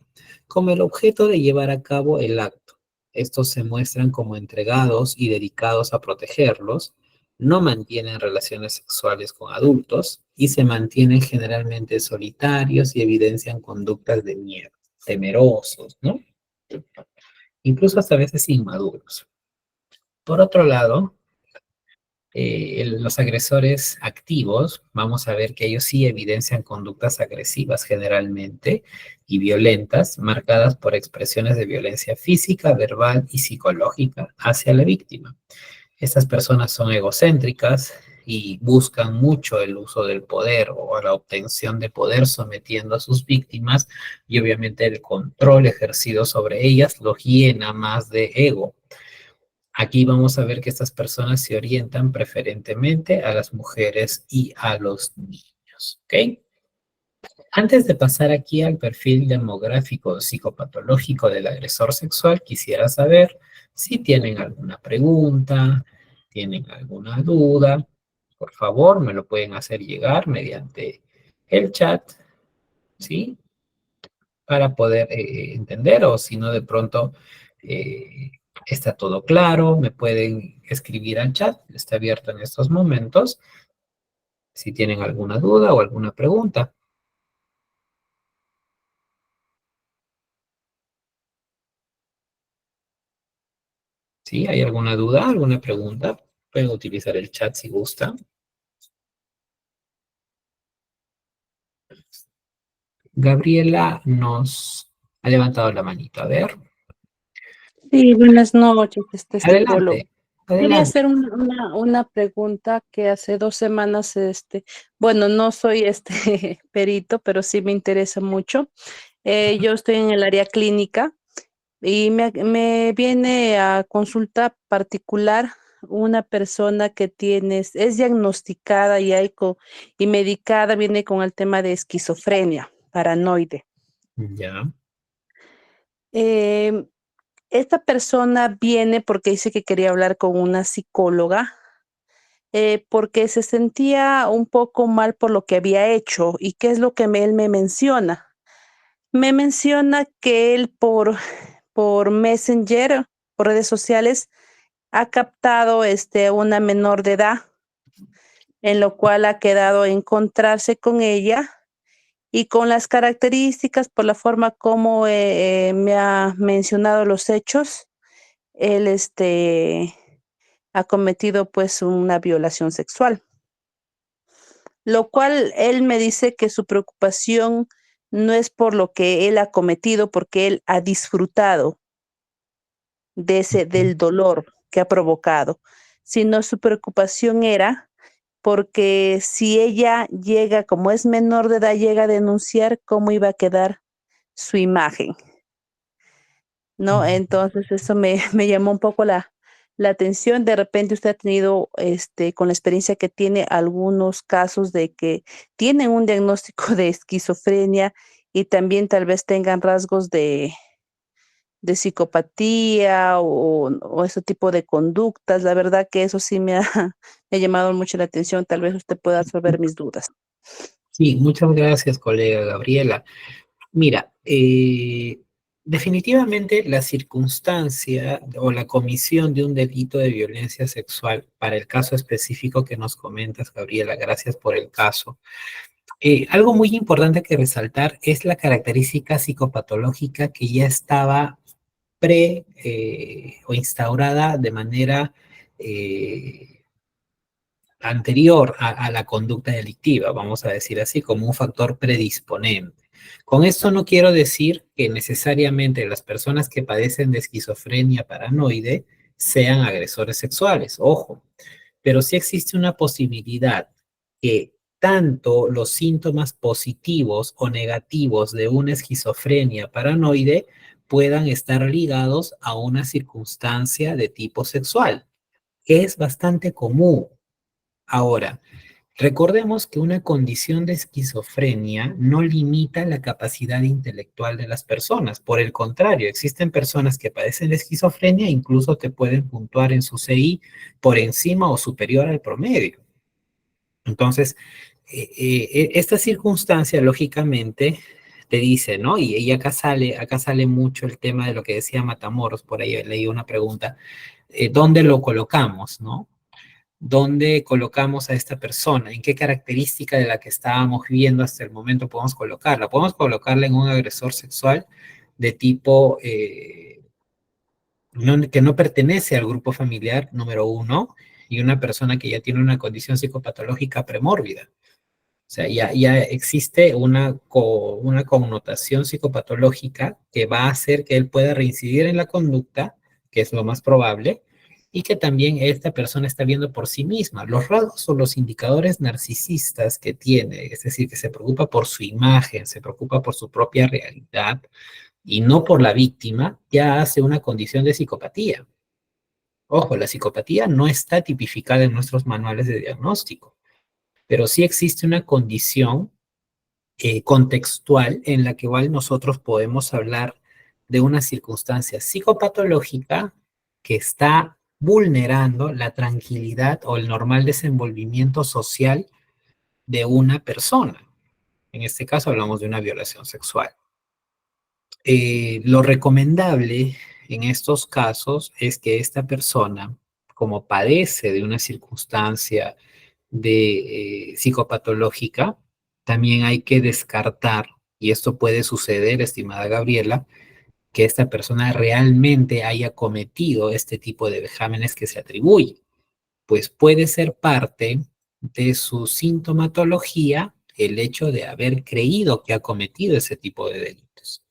como el objeto de llevar a cabo el acto. Estos se muestran como entregados y dedicados a protegerlos, no mantienen relaciones sexuales con adultos y se mantienen generalmente solitarios y evidencian conductas de miedo, temerosos, ¿no? Incluso hasta a veces inmaduros. Por otro lado, los agresores activos, vamos a ver que ellos sí evidencian conductas agresivas generalmente y violentas, marcadas por expresiones de violencia física, verbal y psicológica hacia la víctima. Estas personas son egocéntricas y buscan mucho el uso del poder o la obtención de poder sometiendo a sus víctimas, y obviamente el control ejercido sobre ellas los llena más de ego. Aquí vamos a ver que estas personas se orientan preferentemente a las mujeres y a los niños, ¿ok? Antes de pasar aquí al perfil demográfico psicopatológico del agresor sexual, quisiera saber si tienen alguna pregunta, tienen alguna duda. Por favor, me lo pueden hacer llegar mediante el chat, ¿sí? Para poder entender, o si no, de pronto eh, está todo claro, me pueden escribir al chat, está abierto en estos momentos, si tienen alguna duda o alguna pregunta. ¿Sí? ¿Hay alguna duda, alguna pregunta? Pueden utilizar el chat si gustan. Gabriela nos ha levantado la manito. A ver, Sí, buenas noches, psicólogo. adelante, Quería adelante. hacer una pregunta que hace 2 semanas, bueno, no soy perito, pero sí me interesa mucho. Yo estoy en el área clínica y me viene a consulta particular una persona que es diagnosticada y medicada, viene con el tema de esquizofrenia paranoide. Ya. Em, Esta persona viene porque dice que quería hablar con una psicóloga, porque se sentía un poco mal por lo que había hecho. ¿Y qué es lo que él me menciona? Me menciona que él por Messenger, por redes sociales, ha captado una menor de edad, en lo cual ha quedado a encontrarse con ella y con las características, por la forma como me ha mencionado los hechos. Él ha cometido pues una violación sexual, lo cual él me dice que su preocupación no es por lo que él ha cometido, porque él ha disfrutado del dolor que ha provocado, sino su preocupación era porque si ella llega, como es menor de edad, llega a denunciar, cómo iba a quedar su imagen. ¿No? Entonces eso me llamó un poco la atención. De repente usted ha tenido, con la experiencia que tiene, algunos casos de que tienen un diagnóstico de esquizofrenia y también tal vez tengan rasgos de psicopatía o ese tipo de conductas. La verdad que eso sí me ha llamado mucho la atención. Tal vez usted pueda resolver mis dudas. Sí, muchas gracias, colega Gabriela. Mira, definitivamente la circunstancia o la comisión de un delito de violencia sexual, para el caso específico que nos comentas, Gabriela, gracias por el caso. Algo muy importante que resaltar es la característica psicopatológica que ya estaba o instaurada de manera anterior a la conducta delictiva, vamos a decir así, como un factor predisponente. Con esto no quiero decir que necesariamente las personas que padecen de esquizofrenia paranoide sean agresores sexuales, ojo, pero sí existe una posibilidad que tanto los síntomas positivos o negativos de una esquizofrenia paranoide puedan estar ligados a una circunstancia de tipo sexual, que es bastante común. Ahora, recordemos que una condición de esquizofrenia no limita la capacidad intelectual de las personas. Por el contrario, existen personas que padecen de esquizofrenia e incluso te pueden puntuar en su CI por encima o superior al promedio. Entonces, esta circunstancia, lógicamente, te dice, ¿no? Y acá sale mucho el tema de lo que decía Matamoros, por ahí leí una pregunta, ¿dónde lo colocamos, no? ¿Dónde colocamos a esta persona? ¿En qué característica de la que estábamos viendo hasta el momento podemos colocarla? Podemos colocarla en un agresor sexual de tipo que no pertenece al grupo familiar, número uno, y una persona que ya tiene una condición psicopatológica premórbida. O sea, ya existe una connotación psicopatológica que va a hacer que él pueda reincidir en la conducta, que es lo más probable, y que también esta persona está viendo por sí misma. Los rasgos o los indicadores narcisistas que tiene, es decir, que se preocupa por su imagen, se preocupa por su propia realidad y no por la víctima, ya hace una condición de psicopatía. Ojo, la psicopatía no está tipificada en nuestros manuales de diagnóstico, pero sí existe una condición contextual en la que igual nosotros podemos hablar de una circunstancia psicopatológica que está vulnerando la tranquilidad o el normal desenvolvimiento social de una persona. En este caso hablamos de una violación sexual. Lo recomendable en estos casos es que esta persona, como padece de una circunstancia de psicopatológica, también hay que descartar, y esto puede suceder, estimada Gabriela, que esta persona realmente haya cometido este tipo de vejámenes que se atribuye, pues puede ser parte de su sintomatología el hecho de haber creído que ha cometido ese tipo de delitos.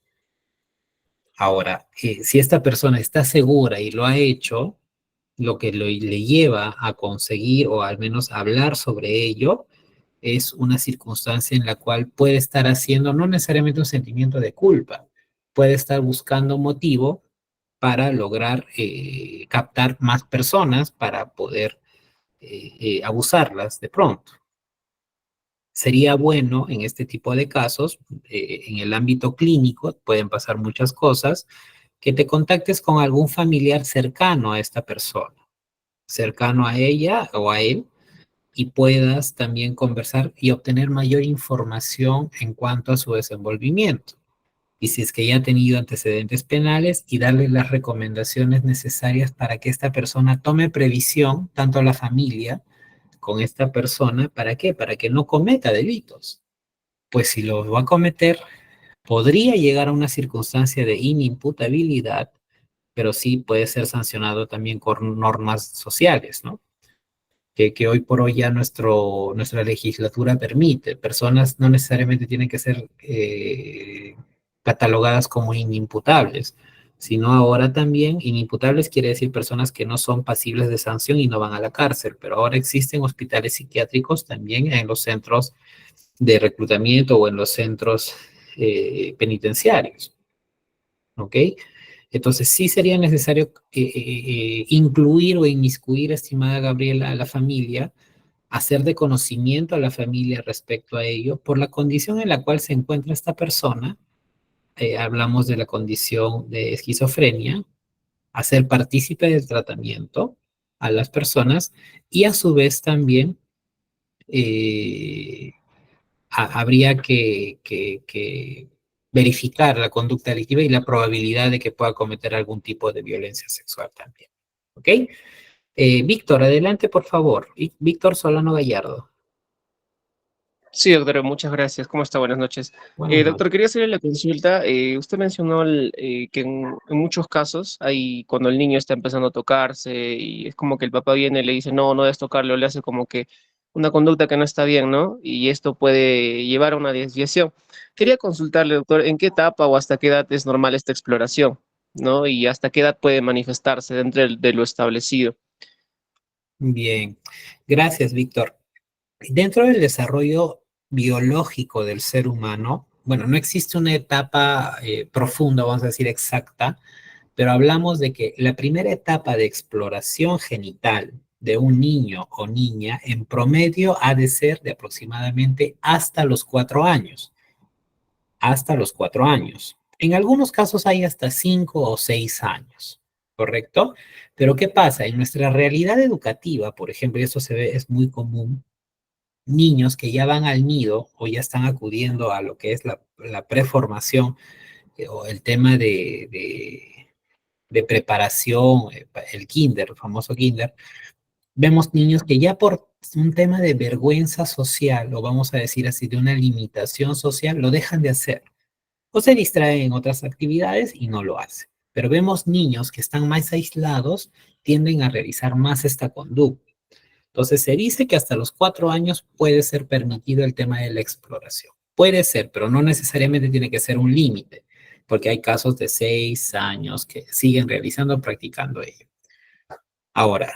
Ahora, si esta persona está segura y lo ha hecho, lo que le lleva a conseguir o al menos hablar sobre ello es una circunstancia en la cual puede estar haciendo no necesariamente un sentimiento de culpa, puede estar buscando un motivo para lograr captar más personas para poder abusarlas de pronto. Sería bueno en este tipo de casos, en el ámbito clínico, pueden pasar muchas cosas, que te contactes con algún familiar cercano a esta persona, cercano a ella o a él, y puedas también conversar y obtener mayor información en cuanto a su desenvolvimiento. Y si es que ya ha tenido antecedentes penales y darle las recomendaciones necesarias para que esta persona tome previsión, tanto a la familia con esta persona, ¿para qué? Para que no cometa delitos. Pues si lo va a cometer, podría llegar a una circunstancia de inimputabilidad, pero sí puede ser sancionado también con normas sociales, ¿no? Que hoy por hoy ya nuestra legislatura permite. Personas no necesariamente tienen que ser catalogadas como inimputables, sino ahora también inimputables quiere decir personas que no son pasibles de sanción y no van a la cárcel, pero ahora existen hospitales psiquiátricos también en los centros de reclutamiento o en los centros penitenciarios, ¿ok? Entonces sí sería necesario incluir o inmiscuir, estimada Gabriela, a la familia, hacer de conocimiento a la familia respecto a ello, por la condición en la cual se encuentra esta persona, hablamos de la condición de esquizofrenia, hacer partícipe del tratamiento a las personas y a su vez también eh, habría que verificar la conducta delictiva y la probabilidad de que pueda cometer algún tipo de violencia sexual también. ¿Ok? Víctor, adelante, por favor. Víctor Solano Gallardo. Sí, doctor, muchas gracias. ¿Cómo está? Buenas noches. Buenas Doctor, noches. quería hacerle la consulta. Usted mencionó que en muchos casos, hay, cuando el niño está empezando a tocarse y es como que el papá viene y le dice, no, no debes tocarlo, le hace como que una conducta que no está bien, ¿no? Y esto puede llevar a una desviación. Quería consultarle, doctor, ¿en qué etapa o hasta qué edad es normal esta exploración? ¿No? Y hasta qué edad puede manifestarse dentro de lo establecido. Bien. Gracias, Víctor. Dentro del desarrollo biológico del ser humano, bueno, no existe una etapa profunda, vamos a decir exacta, pero hablamos de que la primera etapa de exploración genital de un niño o niña en promedio ha de ser de aproximadamente hasta los 4 años. Hasta los 4 años. En algunos casos hay hasta 5 o 6 años, ¿correcto? Pero ¿qué pasa? En nuestra realidad educativa, por ejemplo, y esto se ve, es muy común, niños que ya van al nido o ya están acudiendo a lo que es la preformación o el tema de preparación, el kinder, el famoso kinder, vemos niños que ya por un tema de vergüenza social, o vamos a decir así, de una limitación social, lo dejan de hacer. O se distraen en otras actividades y no lo hacen. Pero vemos niños que están más aislados, tienden a realizar más esta conducta. Entonces se dice que hasta los 4 años puede ser permitido el tema de la exploración. Puede ser, pero no necesariamente tiene que ser un límite, porque hay casos de 6 años que siguen realizando, practicando ello. Ahora,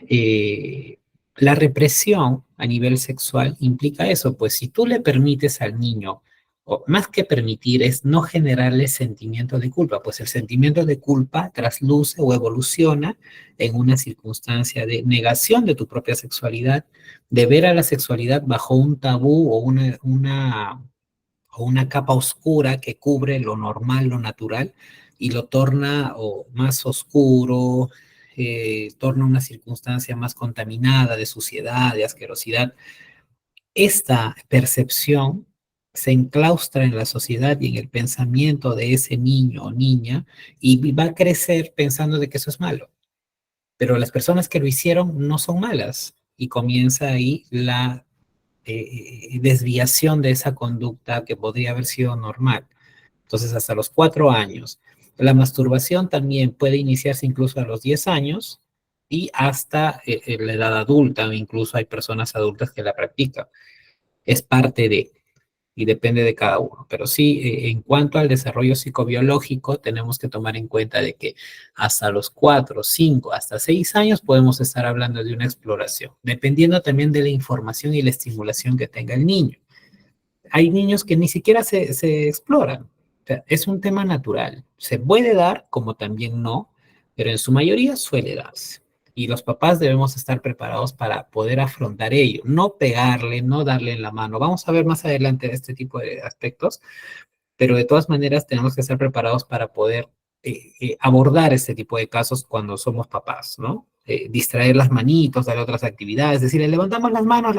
eh, la represión a nivel sexual implica eso, pues si tú le permites al niño, o más que permitir, es no generarle sentimiento de culpa, pues el sentimiento de culpa trasluce o evoluciona en una circunstancia de negación de tu propia sexualidad, de ver a la sexualidad bajo un tabú o una capa oscura que cubre lo normal, lo natural, y lo torna más oscuro, torna una circunstancia más contaminada de suciedad, de asquerosidad. Esta percepción se enclaustra en la sociedad y en el pensamiento de ese niño o niña y va a crecer pensando de que eso es malo. Pero las personas que lo hicieron no son malas y comienza ahí la desviación de esa conducta que podría haber sido normal. Entonces, hasta los 4 años. La masturbación también puede iniciarse incluso a los 10 años y hasta la edad adulta, incluso hay personas adultas que la practican. Es parte de, y depende de cada uno. Pero sí, en cuanto al desarrollo psicobiológico, tenemos que tomar en cuenta de que hasta los 4, 5, hasta 6 años podemos estar hablando de una exploración, dependiendo también de la información y la estimulación que tenga el niño. Hay niños que ni siquiera se exploran. O sea, es un tema natural. Se puede dar, como también no, pero en su mayoría suele darse. Y los papás debemos estar preparados para poder afrontar ello, no pegarle, no darle en la mano. Vamos a ver más adelante este tipo de aspectos, pero de todas maneras tenemos que estar preparados para poder abordar este tipo de casos cuando somos papás, ¿no? Distraer las manitos, dar otras actividades, decirle, levantamos las manos,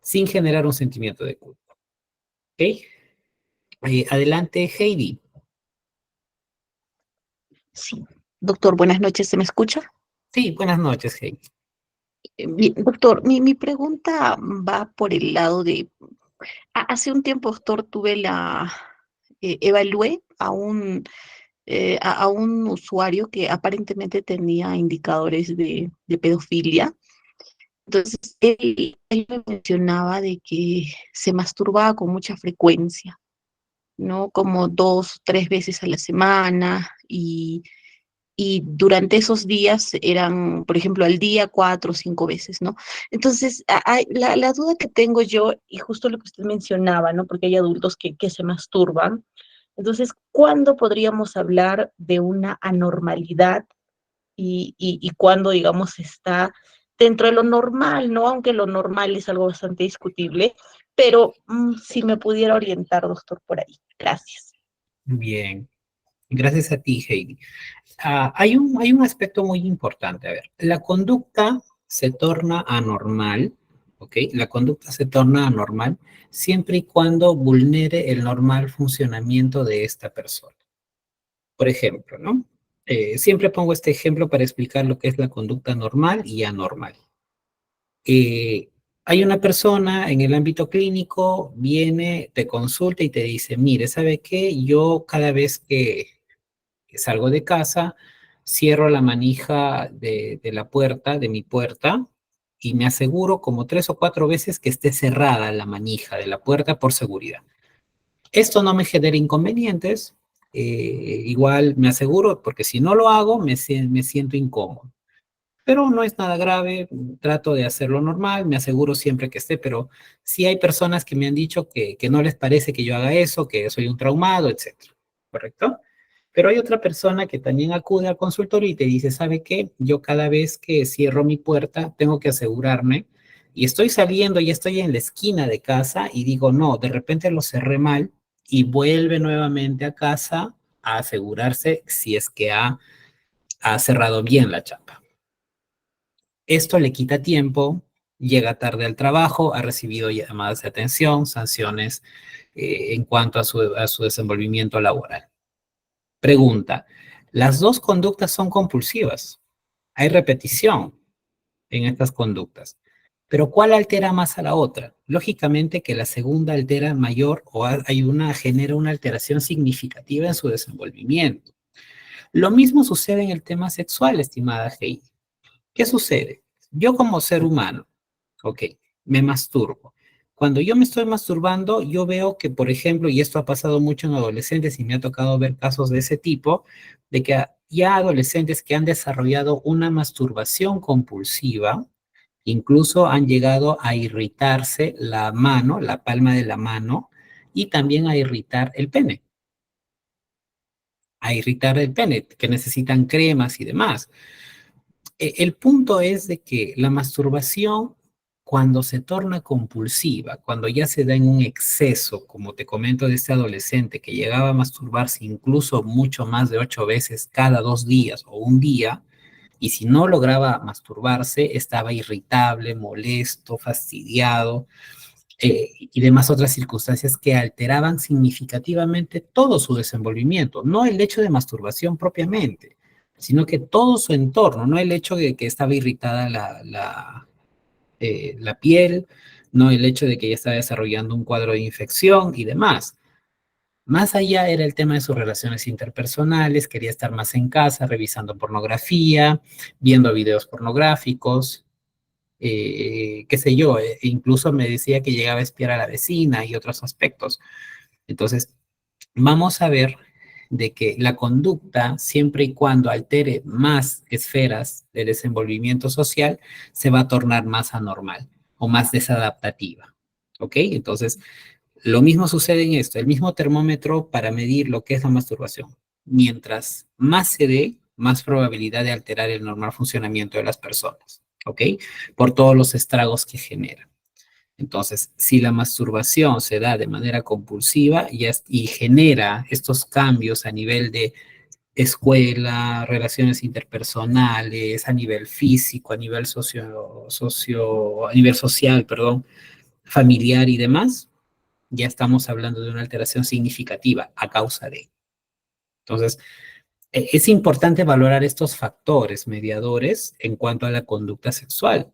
sin generar un sentimiento de culpa. ¿Ok? Adelante, Heidi. Sí, doctor, buenas noches, ¿se me escucha? Sí, buenas noches, Heidi. Bien, doctor, mi pregunta va por el lado de, hace un tiempo, doctor, evalué a un usuario que aparentemente tenía indicadores de pedofilia. Entonces, él me mencionaba de que se masturbaba con mucha frecuencia, ¿no? Como 2, 3 veces a la semana y durante esos días eran, por ejemplo, al día 4 o 5 veces, ¿no? Entonces, la duda que tengo yo, y justo lo que usted mencionaba, ¿no? Porque hay adultos que se masturban. Entonces, ¿cuándo podríamos hablar de una anormalidad y cuándo, digamos, está dentro de lo normal, ¿no? Aunque lo normal es algo bastante discutible, pero si me pudiera orientar, doctor, por ahí. Gracias. Bien, gracias a ti, Heidi. Hay un aspecto muy importante. A ver, la conducta se torna anormal, ¿ok? La conducta se torna anormal siempre y cuando vulnere el normal funcionamiento de esta persona. Por ejemplo, ¿no? Siempre pongo este ejemplo para explicar lo que es la conducta normal y anormal. Eh, Hay una persona en el ámbito clínico, viene, te consulta y te dice, mire, ¿sabe qué? Yo cada vez que salgo de casa, cierro la manija de la puerta, de mi puerta, y me aseguro como 3 o 4 veces que esté cerrada la manija de la puerta por seguridad. Esto no me genera inconvenientes, igual me aseguro, porque si no lo hago, me siento incómodo. Pero no es nada grave, trato de hacerlo normal, me aseguro siempre que esté, pero sí hay personas que me han dicho que no les parece que yo haga eso, que soy un traumado, etcétera. ¿Correcto? Pero hay otra persona que también acude al consultorio y te dice, ¿sabe qué? Yo cada vez que cierro mi puerta tengo que asegurarme y estoy saliendo y estoy en la esquina de casa y digo, no, de repente lo cerré mal y vuelve nuevamente a casa a asegurarse si es que ha cerrado bien la chapa. Esto le quita tiempo, llega tarde al trabajo, ha recibido llamadas de atención, sanciones en cuanto a su desenvolvimiento laboral. Pregunta, las dos conductas son compulsivas. Hay repetición en estas conductas. Pero ¿cuál altera más a la otra? Lógicamente que la segunda altera mayor o genera una alteración significativa en su desenvolvimiento. Lo mismo sucede en el tema sexual, estimada Heidi. ¿Qué sucede? Yo como ser humano, ok, me masturbo. Cuando yo me estoy masturbando, yo veo que, por ejemplo, y esto ha pasado mucho en adolescentes y me ha tocado ver casos de ese tipo, de que ya adolescentes que han desarrollado una masturbación compulsiva, incluso han llegado a irritarse la mano, la palma de la mano, y también a irritar el pene, que necesitan cremas y demás. El punto es de que la masturbación, cuando se torna compulsiva, cuando ya se da en un exceso, como te comento de este adolescente que llegaba a masturbarse incluso mucho más de 8 veces cada 2 días o un día, y si no lograba masturbarse, estaba irritable, molesto, fastidiado, y demás otras circunstancias que alteraban significativamente todo su desenvolvimiento, no el hecho de masturbación propiamente, sino que todo su entorno, no el hecho de que estaba irritada la piel, no el hecho de que ya estaba desarrollando un cuadro de infección y demás. Más allá era el tema de sus relaciones interpersonales, quería estar más en casa, revisando pornografía, viendo videos pornográficos, qué sé yo, incluso me decía que llegaba a espiar a la vecina y otros aspectos. Entonces, vamos a ver de que la conducta, siempre y cuando altere más esferas de desenvolvimiento social, se va a tornar más anormal o más desadaptativa. ¿Ok? Entonces, lo mismo sucede en esto, el mismo termómetro para medir lo que es la masturbación. Mientras más se dé, más probabilidad de alterar el normal funcionamiento de las personas, ¿ok? Por todos los estragos que genera. Entonces, si la masturbación se da de manera compulsiva y genera estos cambios a nivel de escuela, relaciones interpersonales, a nivel físico, a nivel a nivel social, perdón, familiar y demás, ya estamos hablando de una alteración significativa a causa de. Entonces, es importante valorar estos factores mediadores en cuanto a la conducta sexual.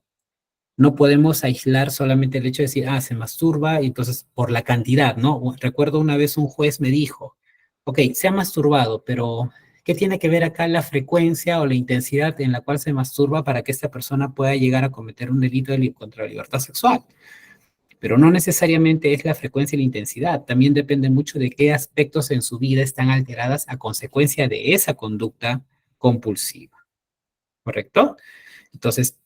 No podemos aislar solamente el hecho de decir, se masturba, y entonces por la cantidad, ¿no? Recuerdo una vez un juez me dijo, ok, se ha masturbado, pero ¿qué tiene que ver acá la frecuencia o la intensidad en la cual se masturba para que esta persona pueda llegar a cometer un delito contra la libertad sexual? Pero no necesariamente es la frecuencia y la intensidad, también depende mucho de qué aspectos en su vida están alteradas a consecuencia de esa conducta compulsiva, ¿correcto? Entonces,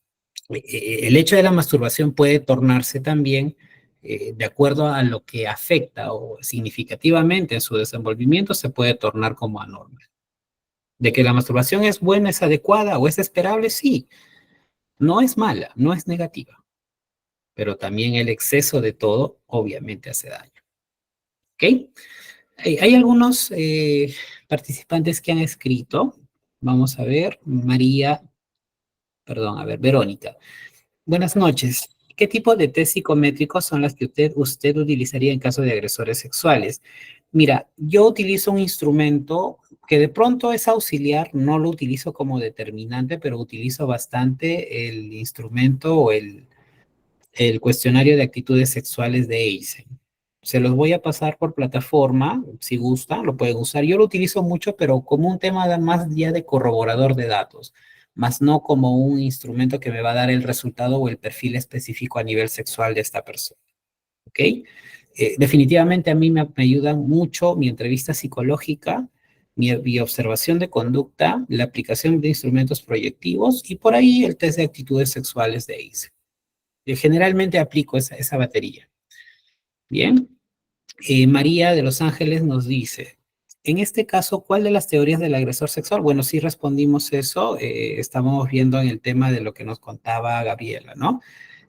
el hecho de la masturbación puede tornarse también, de acuerdo a lo que afecta o significativamente en su desenvolvimiento, se puede tornar como anormal. De que la masturbación es buena, es adecuada o es esperable, sí. No es mala, no es negativa, pero también el exceso de todo obviamente hace daño. ¿Ok? Hay algunos participantes que han escrito. Vamos a ver, Verónica. Buenas noches. ¿Qué tipo de test psicométricos son las que usted utilizaría en caso de agresores sexuales? Mira, yo utilizo un instrumento que de pronto es auxiliar, no lo utilizo como determinante, pero utilizo bastante el instrumento o el cuestionario de actitudes sexuales de Eisen. Se los voy a pasar por plataforma, si gustan, lo pueden usar. Yo lo utilizo mucho, pero como un tema más ya de corroborador de datos, más no como un instrumento que me va a dar el resultado o el perfil específico a nivel sexual de esta persona. ¿Ok? Definitivamente a mí me ayudan mucho mi entrevista psicológica, mi observación de conducta, la aplicación de instrumentos proyectivos y por ahí el test de actitudes sexuales de Eisen. Generalmente aplico esa batería. Bien. María de Los Ángeles nos dice, en este caso, ¿cuál de las teorías del agresor sexual? Bueno, sí respondimos eso, estábamos viendo en el tema de lo que nos contaba Gabriela, ¿no?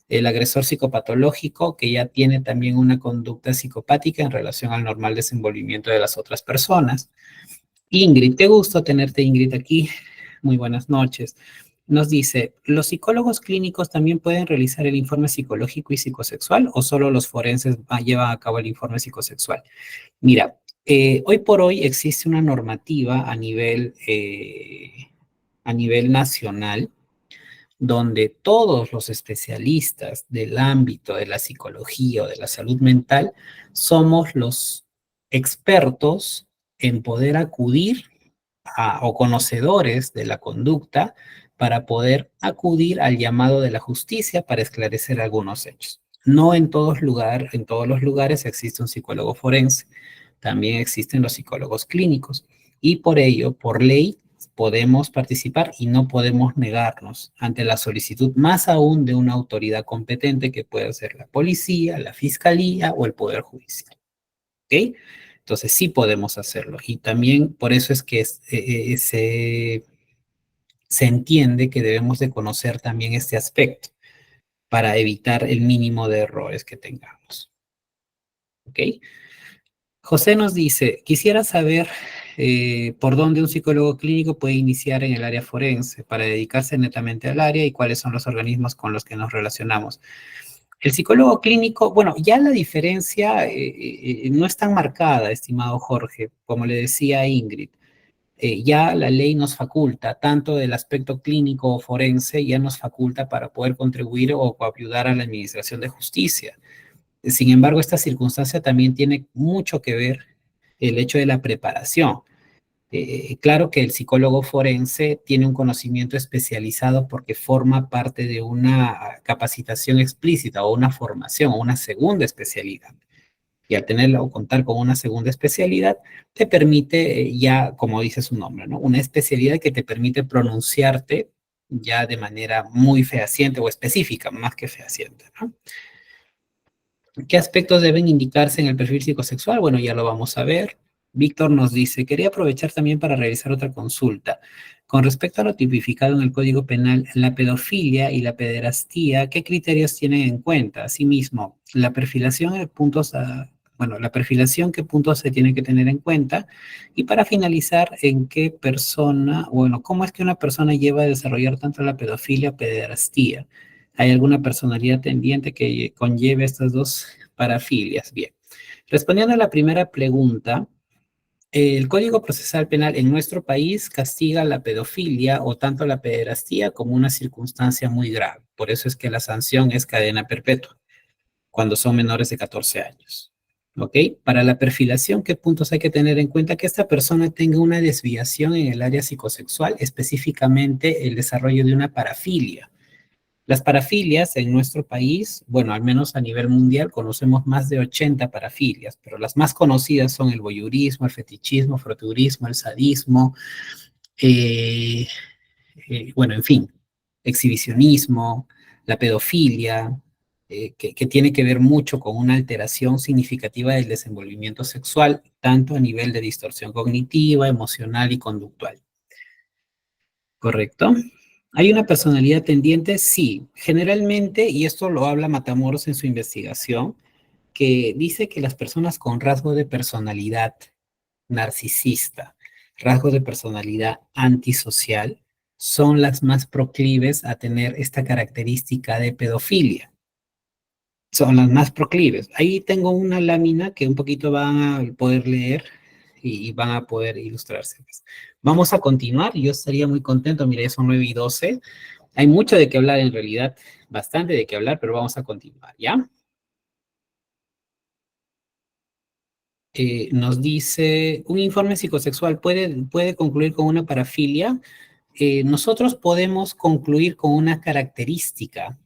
El agresor psicopatológico que ya tiene también una conducta psicopática en relación al normal desenvolvimiento de las otras personas. Ingrid, qué gusto tenerte, Ingrid, aquí. Muy buenas noches. Nos dice, ¿los psicólogos clínicos también pueden realizar el informe psicológico y psicosexual o solo los forenses llevan a cabo el informe psicosexual? Mira, hoy por hoy existe una normativa a nivel nacional donde todos los especialistas del ámbito de la psicología o de la salud mental somos los expertos en poder acudir o conocedores de la conducta para poder acudir al llamado de la justicia para esclarecer algunos hechos. No en todos los lugares existe un psicólogo forense, también existen los psicólogos clínicos y por ello, por ley, podemos participar y no podemos negarnos ante la solicitud más aún de una autoridad competente que puede ser la policía, la fiscalía o el poder judicial. ¿Ok? Entonces sí podemos hacerlo y también por eso es que se entiende que debemos de conocer también este aspecto para evitar el mínimo de errores que tengamos. ¿Ok? José nos dice, quisiera saber por dónde un psicólogo clínico puede iniciar en el área forense para dedicarse netamente al área y cuáles son los organismos con los que nos relacionamos. El psicólogo clínico, bueno, ya la diferencia no es tan marcada, estimado Jorge, como le decía Ingrid. Ya la ley nos faculta, tanto del aspecto clínico o forense, ya nos faculta para poder contribuir o ayudar a la administración de justicia. Sin embargo, esta circunstancia también tiene mucho que ver el hecho de la preparación. Claro que el psicólogo forense tiene un conocimiento especializado porque forma parte de una capacitación explícita o una formación o una segunda especialidad. Y al tenerla o contar con una segunda especialidad, te permite ya, como dice su nombre, ¿no? Una especialidad que te permite pronunciarte ya de manera muy fehaciente o específica, más que fehaciente, ¿no? ¿Qué aspectos deben indicarse en el perfil psicosexual? Bueno, ya lo vamos a ver. Víctor nos dice, quería aprovechar también para realizar otra consulta. Con respecto a lo tipificado en el Código Penal, la pedofilia y la pederastía, ¿qué criterios tienen en cuenta? Asimismo, la perfilación de puntos la perfilación, ¿qué puntos se tienen que tener en cuenta? Y para finalizar, ¿en qué persona, cómo es que una persona lleva a desarrollar tanto la pedofilia o pederastía? ¿Hay alguna personalidad tendiente que conlleve estas dos parafilias? Bien. Respondiendo a la primera pregunta, el Código Procesal Penal en nuestro país castiga la pedofilia o tanto la pederastía como una circunstancia muy grave. Por eso es que la sanción es cadena perpetua cuando son menores de 14 años. ¿Ok? Para la perfilación, ¿qué puntos hay que tener en cuenta? Que esta persona tenga una desviación en el área psicosexual, específicamente el desarrollo de una parafilia. Las parafilias en nuestro país, bueno, al menos a nivel mundial, conocemos más de 80 parafilias, pero las más conocidas son el voyeurismo, el fetichismo, froturismo, el sadismo, en fin, exhibicionismo, la pedofilia, que tiene que ver mucho con una alteración significativa del desenvolvimiento sexual, tanto a nivel de distorsión cognitiva, emocional y conductual. ¿Correcto? ¿Hay una personalidad tendiente? Sí, generalmente, y esto lo habla Matamoros en su investigación, que dice que las personas con rasgo de personalidad narcisista, rasgo de personalidad antisocial, son las más proclives a tener esta característica de pedofilia. Son las más proclives. Ahí tengo una lámina que un poquito van a poder leer y van a poder ilustrarse. Vamos a continuar. Yo estaría muy contento. Mira, ya son 9:12. Hay mucho de qué hablar en realidad, bastante de qué hablar, pero vamos a continuar, ¿ya? Nos dice, un informe psicosexual puede concluir con una parafilia. Nosotros podemos concluir con una característica.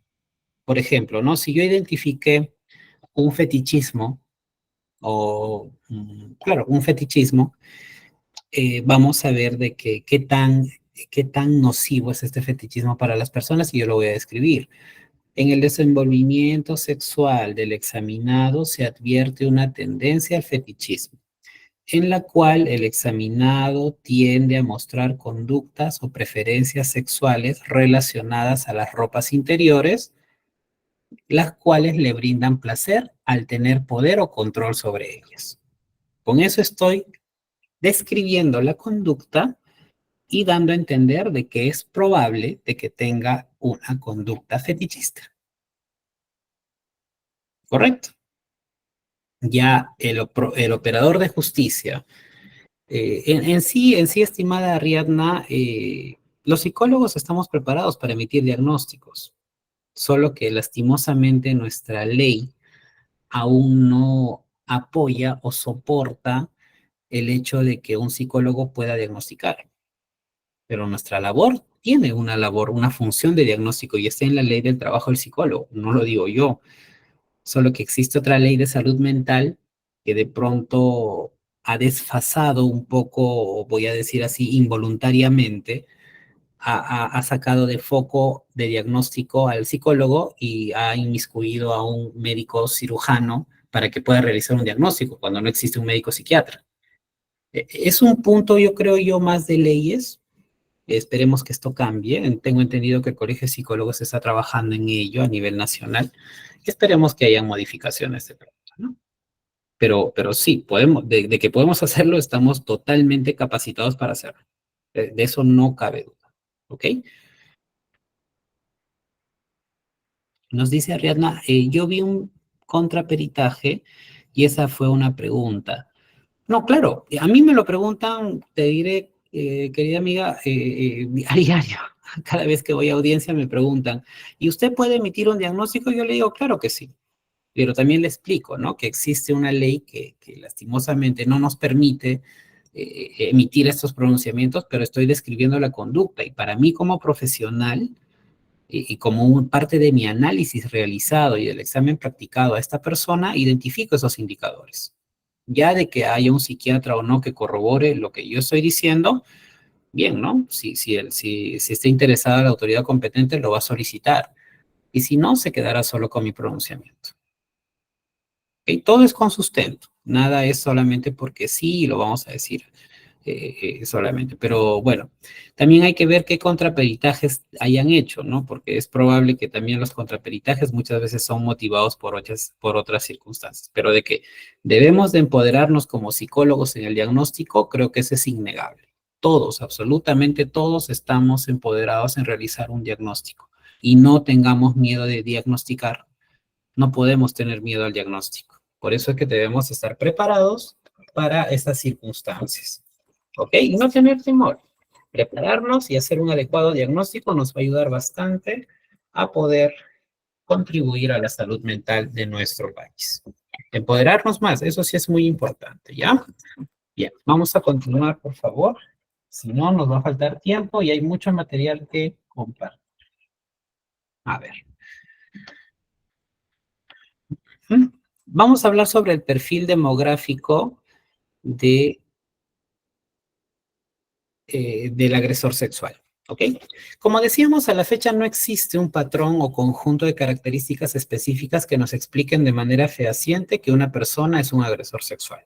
Por ejemplo, ¿no? Si yo identifiqué un fetichismo, claro, un fetichismo, vamos a ver de qué tan nocivo es este fetichismo para las personas y yo lo voy a describir. En el desenvolvimiento sexual del examinado se advierte una tendencia al fetichismo, en la cual el examinado tiende a mostrar conductas o preferencias sexuales relacionadas a las ropas interiores, las cuales le brindan placer al tener poder o control sobre ellas. Con eso estoy describiendo la conducta y dando a entender de que es probable de que tenga una conducta fetichista. ¿Correcto? Ya el operador de justicia, en sí, estimada Ariadna, los psicólogos estamos preparados para emitir diagnósticos, solo que lastimosamente nuestra ley aún no apoya o soporta el hecho de que un psicólogo pueda diagnosticar. Pero nuestra labor tiene una labor, una función de diagnóstico y está en la ley del trabajo del psicólogo, no lo digo yo, solo que existe otra ley de salud mental que de pronto ha desfasado un poco, voy a decir así, involuntariamente, ha sacado de foco de diagnóstico al psicólogo y ha inmiscuido a un médico cirujano para que pueda realizar un diagnóstico cuando no existe un médico psiquiatra. Es un punto, yo creo yo, más de leyes. Esperemos que esto cambie. Tengo entendido que el Colegio de Psicólogos está trabajando en ello a nivel nacional. Esperemos que haya modificaciones de pronto, ¿no? Pero sí, podemos, de que podemos hacerlo, estamos totalmente capacitados para hacerlo. De eso no cabe duda. ¿Ok? Nos dice Ariadna, yo vi un contraperitaje y esa fue una pregunta. No, claro, a mí me lo preguntan, te diré, querida amiga, a diario. Cada vez que voy a audiencia me preguntan, ¿y usted puede emitir un diagnóstico? Yo le digo, claro que sí, pero también le explico, ¿no? Que existe una ley que lastimosamente no nos permite emitir estos pronunciamientos, pero estoy describiendo la conducta y para mí como profesional y como parte de mi análisis realizado y del examen practicado a esta persona, identifico esos indicadores. Ya de que haya un psiquiatra o no que corrobore lo que yo estoy diciendo, bien, ¿no? Si está interesada la autoridad competente, lo va a solicitar. Y si no, se quedará solo con mi pronunciamiento. ¿Okay? Todo es con sustento. Nada es solamente porque sí, lo vamos a decir solamente. Pero bueno, también hay que ver qué contraperitajes hayan hecho, ¿no? Porque es probable que también los contraperitajes muchas veces son motivados por otras circunstancias. Pero de que debemos de empoderarnos como psicólogos en el diagnóstico, creo que eso es innegable. Todos, absolutamente todos estamos empoderados en realizar un diagnóstico y no tengamos miedo de diagnosticar. No podemos tener miedo al diagnóstico. Por eso es que debemos estar preparados para estas circunstancias. ¿Ok? Y no tener temor. Prepararnos y hacer un adecuado diagnóstico nos va a ayudar bastante a poder contribuir a la salud mental de nuestro país. Empoderarnos más, eso sí es muy importante, ¿ya? Bien, vamos a continuar, por favor. Si no, nos va a faltar tiempo y hay mucho material que compartir. A ver. Vamos a hablar sobre el perfil demográfico del agresor sexual. ¿Ok? Como decíamos, a la fecha no existe un patrón o conjunto de características específicas que nos expliquen de manera fehaciente que una persona es un agresor sexual.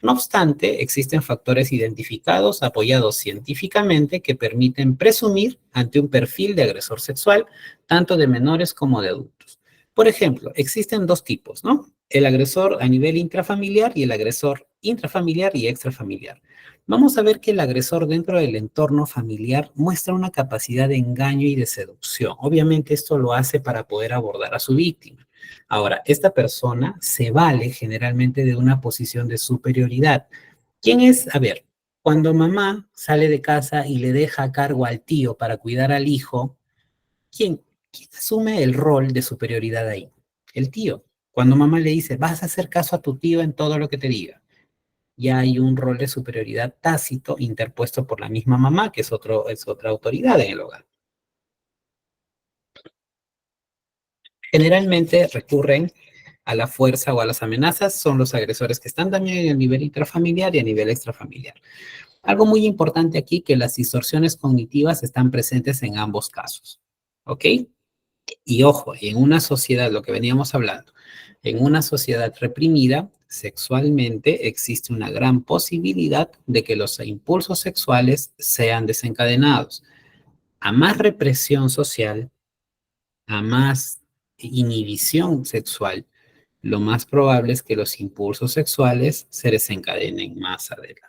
No obstante, existen factores identificados, apoyados científicamente, que permiten presumir ante un perfil de agresor sexual, tanto de menores como de adultos. Por ejemplo, existen dos tipos, ¿no? El agresor a nivel intrafamiliar y el agresor intrafamiliar y extrafamiliar. Vamos a ver que el agresor dentro del entorno familiar muestra una capacidad de engaño y de seducción. Obviamente esto lo hace para poder abordar a su víctima. Ahora, esta persona se vale generalmente de una posición de superioridad. ¿Quién es? A ver, cuando mamá sale de casa y le deja a cargo al tío para cuidar al hijo, ¿quién asume el rol de superioridad ahí? El tío. Cuando mamá le dice, vas a hacer caso a tu tío en todo lo que te diga, ya hay un rol de superioridad tácito interpuesto por la misma mamá, que es otra autoridad en el hogar. Generalmente recurren a la fuerza o a las amenazas, son los agresores que están también en el nivel intrafamiliar y a nivel extrafamiliar. Algo muy importante aquí, que las distorsiones cognitivas están presentes en ambos casos, ¿ok? Y ojo, en una sociedad, lo que veníamos hablando, en una sociedad reprimida, sexualmente existe una gran posibilidad de que los impulsos sexuales sean desencadenados. A más represión social, a más inhibición sexual, lo más probable es que los impulsos sexuales se desencadenen más adelante.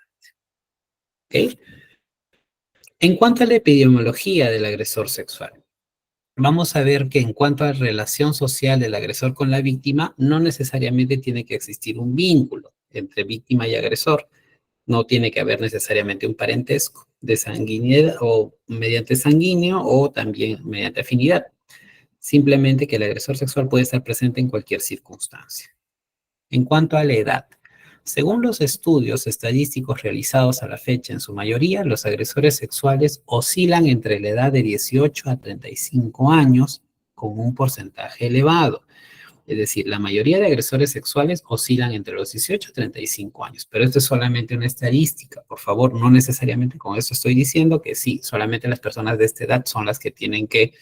¿Ok? En cuanto a la epidemiología del agresor sexual, vamos a ver que en cuanto a la relación social del agresor con la víctima, no necesariamente tiene que existir un vínculo entre víctima y agresor. No tiene que haber necesariamente un parentesco de sanguinidad o mediante sanguíneo o también mediante afinidad. Simplemente que el agresor sexual puede estar presente en cualquier circunstancia. En cuanto a la edad, Según los estudios estadísticos realizados a la fecha, en su mayoría, los agresores sexuales oscilan entre la edad de 18 a 35 años, con un porcentaje elevado. Es decir, la mayoría de agresores sexuales oscilan entre los 18 y 35 años, pero esto es solamente una estadística. Por favor, no necesariamente con esto estoy diciendo que sí, solamente las personas de esta edad son las que tienen que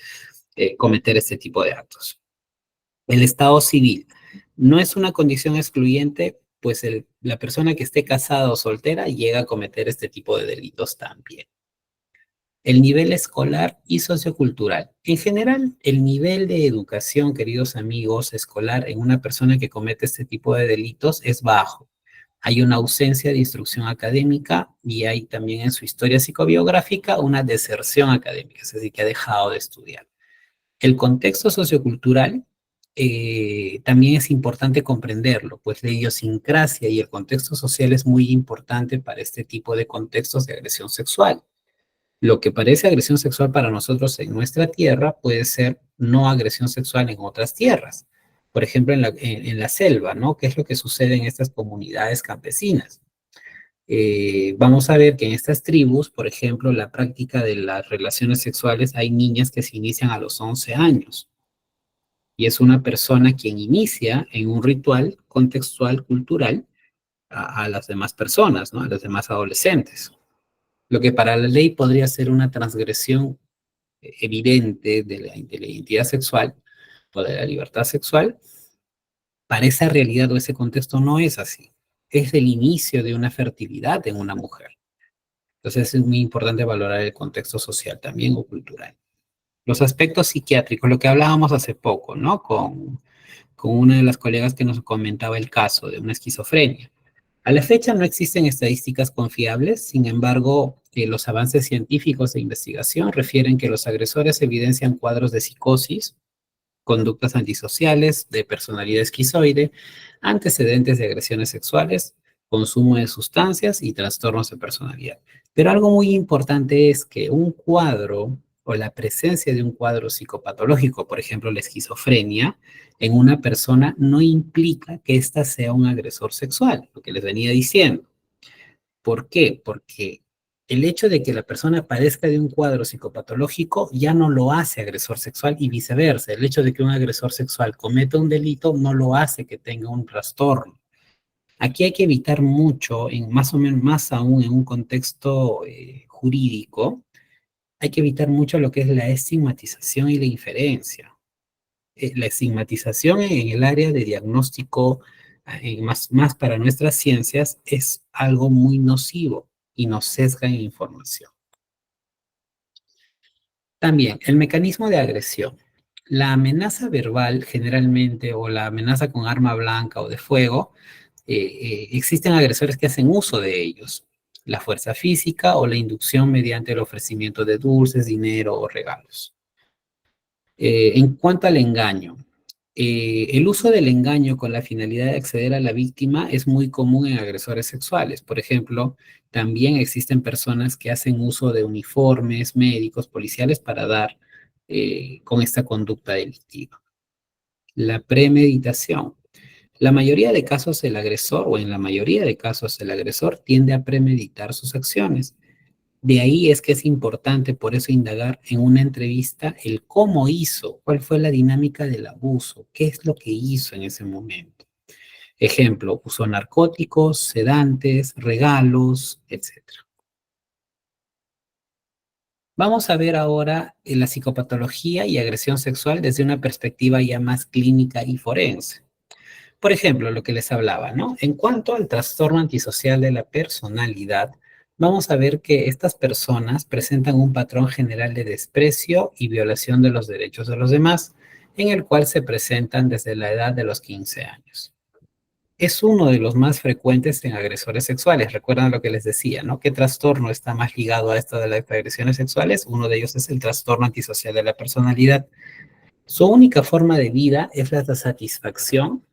cometer este tipo de actos. El estado civil no es una condición excluyente, pues la persona que esté casada o soltera llega a cometer este tipo de delitos también. El nivel escolar y sociocultural. En general, el nivel de educación, queridos amigos, escolar en una persona que comete este tipo de delitos es bajo. Hay una ausencia de instrucción académica y hay también en su historia psicobiográfica una deserción académica, es decir, que ha dejado de estudiar. El contexto sociocultural también es importante comprenderlo, pues la idiosincrasia y el contexto social es muy importante para este tipo de contextos de agresión sexual. Lo que parece agresión sexual para nosotros en nuestra tierra puede ser no agresión sexual en otras tierras. Por ejemplo, en la selva, ¿no? ¿Qué es lo que sucede en estas comunidades campesinas? Vamos a ver que en estas tribus, por ejemplo, la práctica de las relaciones sexuales, hay niñas que se inician a los 11 años. Y es una persona quien inicia en un ritual contextual, cultural, a las demás personas, ¿no? A los demás adolescentes. Lo que para la ley podría ser una transgresión evidente de la identidad sexual o de la libertad sexual, para esa realidad o ese contexto no es así. Es el inicio de una fertilidad en una mujer. Entonces es muy importante valorar el contexto social también o cultural. Los aspectos psiquiátricos, lo que hablábamos hace poco, ¿no? Con una de las colegas que nos comentaba el caso de una esquizofrenia. A la fecha no existen estadísticas confiables, sin embargo, los avances científicos de investigación refieren que los agresores evidencian cuadros de psicosis, conductas antisociales, de personalidad esquizoide, antecedentes de agresiones sexuales, consumo de sustancias y trastornos de personalidad. Pero algo muy importante es que un cuadro o la presencia de un cuadro psicopatológico, por ejemplo, la esquizofrenia, en una persona no implica que ésta sea un agresor sexual, lo que les venía diciendo. ¿Por qué? Porque el hecho de que la persona padezca de un cuadro psicopatológico ya no lo hace agresor sexual y viceversa. El hecho de que un agresor sexual cometa un delito no lo hace que tenga un trastorno. Aquí hay que evitar mucho, más o menos, más aún en un contexto jurídico, hay que evitar mucho lo que es la estigmatización y la inferencia. La estigmatización en el área de diagnóstico, más para nuestras ciencias, es algo muy nocivo y nos sesga en información. También, el mecanismo de agresión. La amenaza verbal generalmente o la amenaza con arma blanca o de fuego, existen agresores que hacen uso de ellos. La fuerza física o la inducción mediante el ofrecimiento de dulces, dinero o regalos. En cuanto al engaño, el uso del engaño con la finalidad de acceder a la víctima es muy común en agresores sexuales. Por ejemplo, también existen personas que hacen uso de uniformes médicos, policiales para dar con esta conducta delictiva. La premeditación. La mayoría de casos el agresor, o en la mayoría de casos el agresor, tiende a premeditar sus acciones. De ahí es que es importante, por eso, indagar en una entrevista el cómo hizo, cuál fue la dinámica del abuso, qué es lo que hizo en ese momento. Ejemplo, usó narcóticos, sedantes, regalos, etc. Vamos a ver ahora la psicopatología y agresión sexual desde una perspectiva ya más clínica y forense. Por ejemplo, lo que les hablaba, ¿no? En cuanto al trastorno antisocial de la personalidad, vamos a ver que estas personas presentan un patrón general de desprecio y violación de los derechos de los demás, en el cual se presentan desde la edad de los 15 años. Es uno de los más frecuentes en agresores sexuales. Recuerdan lo que les decía, ¿no? ¿Qué trastorno está más ligado a esto de las agresiones sexuales? Uno de ellos es el trastorno antisocial de la personalidad. Su única forma de vida es la satisfacción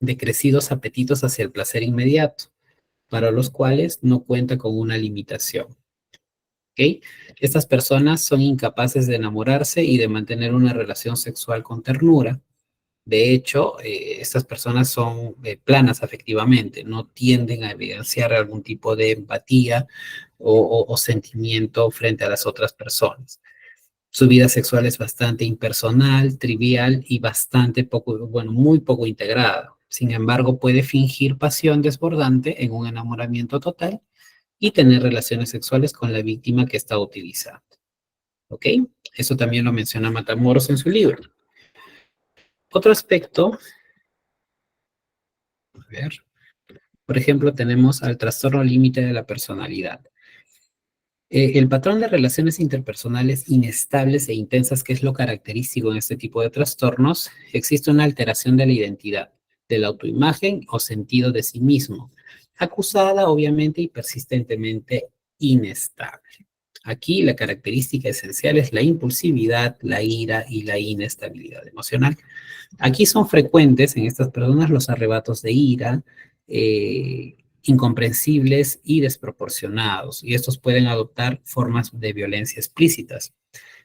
de crecidos apetitos hacia el placer inmediato, para los cuales no cuenta con una limitación. ¿Ok? Estas personas son incapaces de enamorarse y de mantener una relación sexual con ternura. De hecho, estas personas son planas afectivamente, no tienden a evidenciar algún tipo de empatía o sentimiento frente a las otras personas. Su vida sexual es bastante impersonal, trivial y bastante poco, bueno, muy poco integrada. Sin embargo, puede fingir pasión desbordante en un enamoramiento total y tener relaciones sexuales con la víctima que está utilizando. ¿Ok? Eso también lo menciona Matamoros en su libro. Otro aspecto, a ver, por ejemplo, tenemos al trastorno límite de la personalidad. El patrón de relaciones interpersonales inestables e intensas, que es lo característico en este tipo de trastornos, existe una alteración de la identidad, de la autoimagen o sentido de sí mismo, acusada obviamente y persistentemente inestable. Aquí la característica esencial es la impulsividad, la ira y la inestabilidad emocional. Aquí son frecuentes en estas personas los arrebatos de ira, incomprensibles y desproporcionados, y estos pueden adoptar formas de violencia explícitas.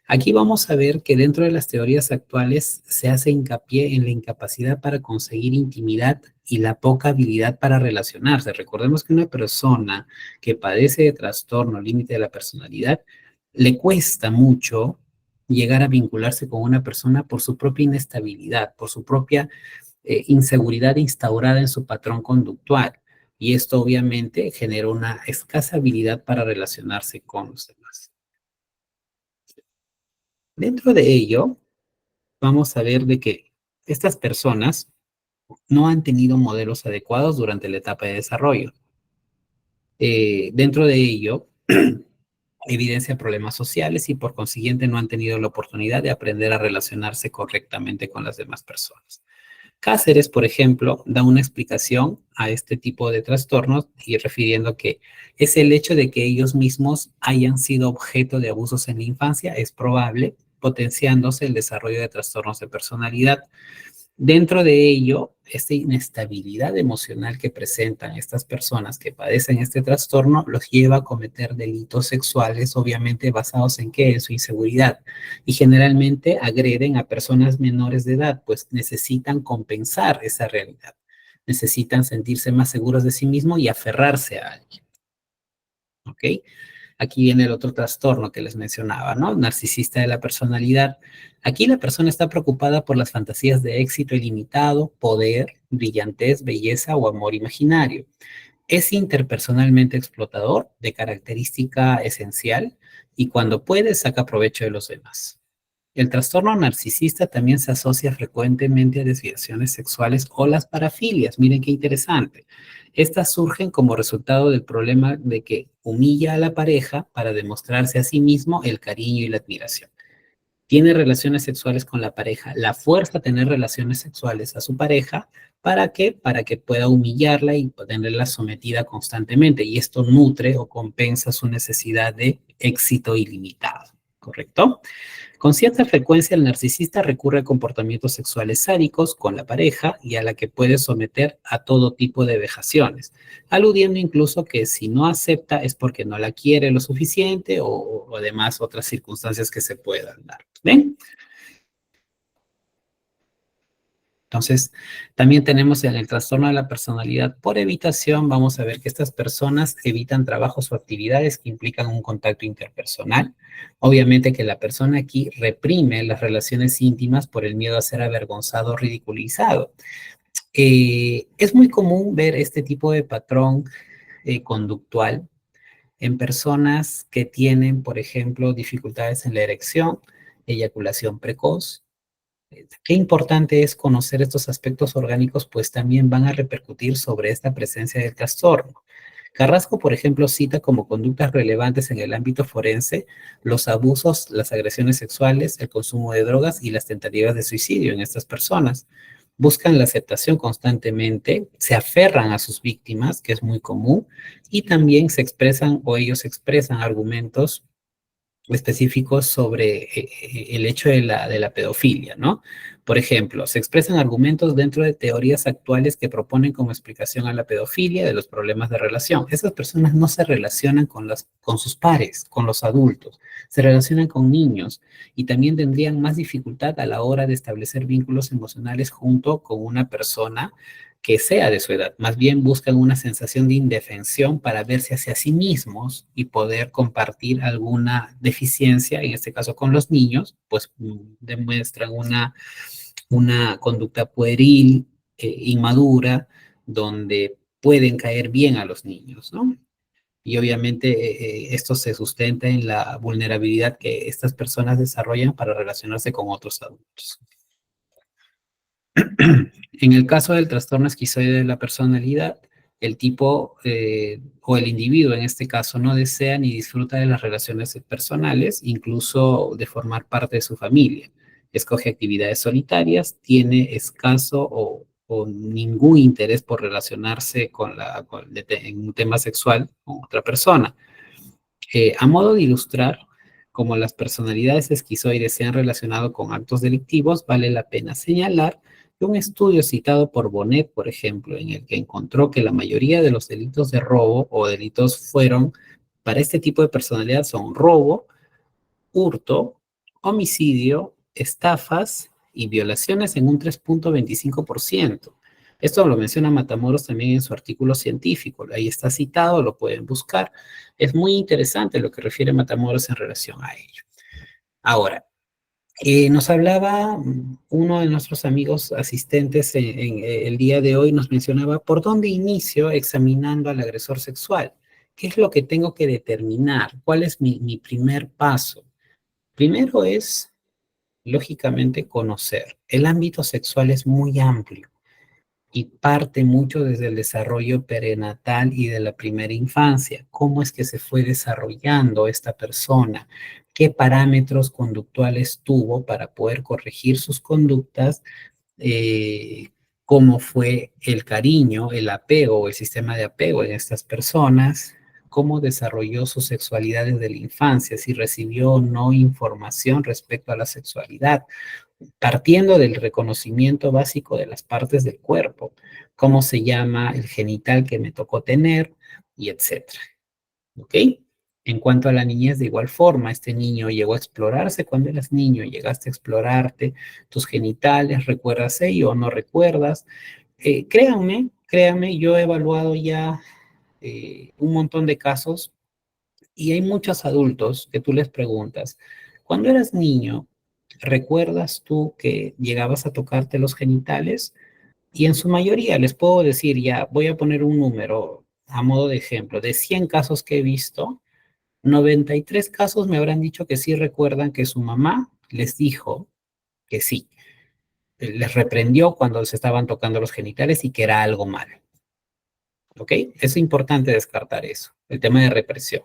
Aquí vamos a ver que dentro de las teorías actuales se hace hincapié en la incapacidad para conseguir intimidad y la poca habilidad para relacionarse. Recordemos que una persona que padece de trastorno límite de la personalidad le cuesta mucho llegar a vincularse con una persona por su propia inestabilidad, por su propia inseguridad instaurada en su patrón conductual. Y esto obviamente genera una escasa habilidad para relacionarse con los demás. Dentro de ello, vamos a ver de que estas personas no han tenido modelos adecuados durante la etapa de desarrollo. Dentro de ello, evidencia problemas sociales y por consiguiente no han tenido la oportunidad de aprender a relacionarse correctamente con las demás personas. Cáceres, por ejemplo, da una explicación a este tipo de trastornos y refiriendo que es el hecho de que ellos mismos hayan sido objeto de abusos en la infancia, es probable, potenciándose el desarrollo de trastornos de personalidad. Dentro de ello, esta inestabilidad emocional que presentan estas personas que padecen este trastorno los lleva a cometer delitos sexuales, obviamente basados en qué, en su inseguridad, y generalmente agreden a personas menores de edad, pues necesitan compensar esa realidad, necesitan sentirse más seguros de sí mismos y aferrarse a alguien. ¿Ok? Aquí viene el otro trastorno que les mencionaba, ¿no? Narcisista de la personalidad. Aquí la persona está preocupada por las fantasías de éxito ilimitado, poder, brillantez, belleza o amor imaginario. Es interpersonalmente explotador, de característica esencial, y cuando puede saca provecho de los demás. El trastorno narcisista también se asocia frecuentemente a desviaciones sexuales o las parafilias. Miren qué interesante. Estas surgen como resultado del problema de que humilla a la pareja para demostrarse a sí mismo el cariño y la admiración. Tiene relaciones sexuales con la pareja, la fuerza a tener relaciones sexuales a su pareja. ¿Para qué? Para que pueda humillarla y tenerla sometida constantemente. Y esto nutre o compensa su necesidad de éxito ilimitado. ¿Correcto? Con cierta frecuencia, el narcisista recurre a comportamientos sexuales sádicos con la pareja y a la que puede someter a todo tipo de vejaciones, aludiendo incluso que si no acepta es porque no la quiere lo suficiente o además otras circunstancias que se puedan dar. ¿Ven? Entonces, también tenemos en el trastorno de la personalidad por evitación, vamos a ver que estas personas evitan trabajos o actividades que implican un contacto interpersonal. Obviamente que la persona aquí reprime las relaciones íntimas por el miedo a ser avergonzado o ridiculizado. Es muy común ver este tipo de patrón conductual en personas que tienen, por ejemplo, dificultades en la erección, eyaculación precoz. Qué importante es conocer estos aspectos orgánicos, pues también van a repercutir sobre esta presencia del trastorno. Carrasco, por ejemplo, cita como conductas relevantes en el ámbito forense los abusos, las agresiones sexuales, el consumo de drogas y las tentativas de suicidio en estas personas. Buscan la aceptación constantemente, se aferran a sus víctimas, que es muy común, y también se expresan o ellos expresan argumentos específicos sobre el hecho de la pedofilia, ¿no? Por ejemplo, se expresan argumentos dentro de teorías actuales que proponen como explicación a la pedofilia de los problemas de relación. Esas personas no se relacionan con sus pares, con los adultos, se relacionan con niños y también tendrían más dificultad a la hora de establecer vínculos emocionales junto con una persona que sea de su edad. Más bien buscan una sensación de indefensión para verse hacia sí mismos y poder compartir alguna deficiencia, en este caso con los niños, pues demuestran una conducta pueril, inmadura, donde pueden caer bien a los niños, ¿no? Y obviamente esto se sustenta en la vulnerabilidad que estas personas desarrollan para relacionarse con otros adultos. En el caso del trastorno esquizoide de la personalidad, el tipo o el individuo en este caso no desea ni disfruta de las relaciones personales, incluso de formar parte de su familia. Escoge actividades solitarias, tiene escaso o ningún interés por relacionarse en un tema sexual con otra persona. A modo de ilustrar, como las personalidades esquizoides se han relacionado con actos delictivos, vale la pena señalar que un estudio citado por Bonet, por ejemplo, en el que encontró que la mayoría de los delitos de robo o delitos para este tipo de personalidad son robo, hurto, homicidio, estafas y violaciones en un 3.25%. Esto lo menciona Matamoros también en su artículo científico. Ahí está citado, lo pueden buscar. Es muy interesante lo que refiere Matamoros en relación a ello. Ahora, nos hablaba uno de nuestros amigos asistentes el día de hoy, nos mencionaba por dónde inicio examinando al agresor sexual. ¿Qué es lo que tengo que determinar? ¿Cuál es mi primer paso? Primero es, lógicamente, conocer. El ámbito sexual es muy amplio y parte mucho desde el desarrollo perinatal y de la primera infancia. ¿Cómo es que se fue desarrollando esta persona? ¿Qué parámetros conductuales tuvo para poder corregir sus conductas? ¿Cómo fue el cariño, el apego, el sistema de apego en estas personas? ¿Cómo desarrolló su sexualidad desde la infancia? Si recibió o no información respecto a la sexualidad, partiendo del reconocimiento básico de las partes del cuerpo, cómo se llama el genital que me tocó tener, y etcétera. ¿Ok? En cuanto a la niñez, de igual forma, este niño llegó a explorarse cuando eras niño, llegaste a explorarte tus genitales, ¿recuerdas ello o no recuerdas? Créanme, yo he evaluado ya un montón de casos y hay muchos adultos que tú les preguntas, cuando eras niño, ¿recuerdas tú que llegabas a tocarte los genitales? Y en su mayoría les puedo decir, ya voy a poner un número a modo de ejemplo, de 100 casos que he visto, 93 casos me habrán dicho que sí recuerdan que su mamá les dijo que sí, les reprendió cuando se estaban tocando los genitales y que era algo malo. ¿Ok? Es importante descartar eso, el tema de represión.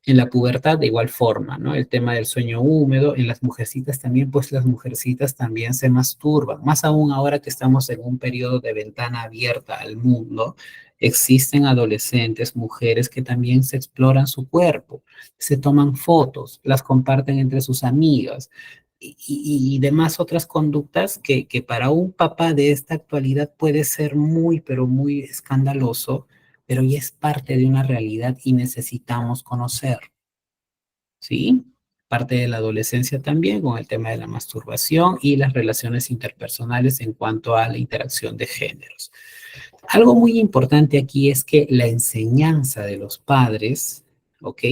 En la pubertad de igual forma, ¿no? El tema del sueño húmedo, en las mujercitas también, pues las mujercitas también se masturban, más aún ahora que estamos en un periodo de ventana abierta al mundo, existen adolescentes, mujeres que también se exploran su cuerpo, se toman fotos, las comparten entre sus amigas y demás otras conductas que para un papá de esta actualidad puede ser muy, pero muy escandaloso, pero ya es parte de una realidad y necesitamos conocer, ¿sí? Parte de la adolescencia también con el tema de la masturbación y las relaciones interpersonales en cuanto a la interacción de géneros. Algo muy importante aquí es que la enseñanza de los padres, ¿ok?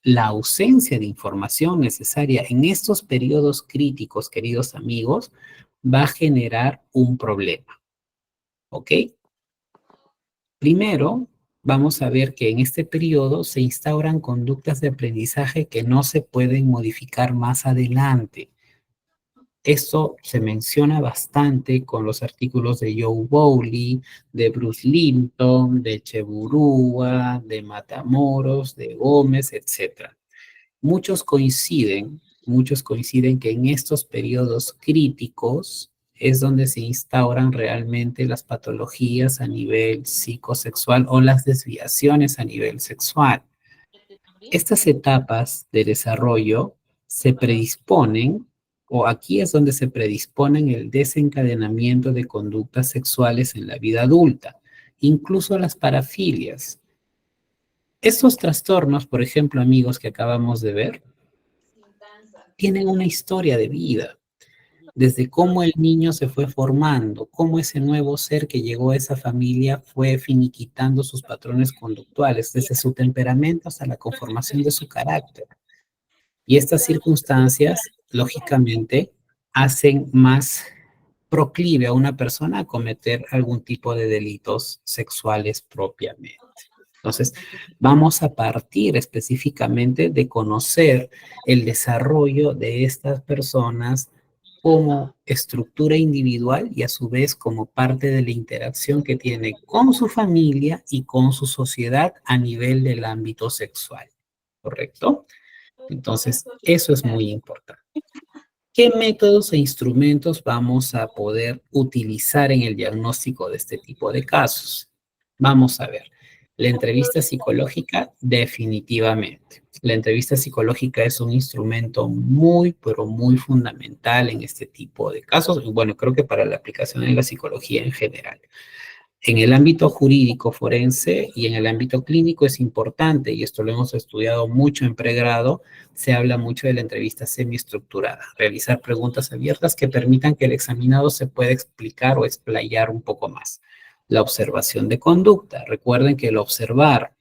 La ausencia de información necesaria en estos periodos críticos, queridos amigos, va a generar un problema, ¿ok? Primero, vamos a ver que en este periodo se instauran conductas de aprendizaje que no se pueden modificar más adelante. Esto se menciona bastante con los artículos de Joe Bowley, de Bruce Linton, de Cheburúa, de Matamoros, de Gómez, etc. Muchos coinciden que en estos periodos críticos es donde se instauran realmente las patologías a nivel psicosexual o las desviaciones a nivel sexual. Estas etapas de desarrollo se predisponen o aquí es donde se predisponen el desencadenamiento de conductas sexuales en la vida adulta, incluso las parafilias. Estos trastornos, por ejemplo, amigos que acabamos de ver, tienen una historia de vida, desde cómo el niño se fue formando, cómo ese nuevo ser que llegó a esa familia fue finiquitando sus patrones conductuales, desde su temperamento hasta la conformación de su carácter. Y estas circunstancias, lógicamente, hacen más proclive a una persona a cometer algún tipo de delitos sexuales propiamente. Entonces, vamos a partir específicamente de conocer el desarrollo de estas personas como estructura individual y a su vez como parte de la interacción que tiene con su familia y con su sociedad a nivel del ámbito sexual, ¿correcto? Entonces, eso es muy importante. ¿Qué métodos e instrumentos vamos a poder utilizar en el diagnóstico de este tipo de casos? Vamos a ver. La entrevista psicológica, definitivamente. La entrevista psicológica es un instrumento muy, pero muy fundamental en este tipo de casos. Bueno, creo que para la aplicación en la psicología en general. En el ámbito jurídico forense y en el ámbito clínico es importante, y esto lo hemos estudiado mucho en pregrado, se habla mucho de la entrevista semiestructurada, realizar preguntas abiertas que permitan que el examinado se pueda explicar o explayar un poco más. La observación de conducta. Recuerden que el observar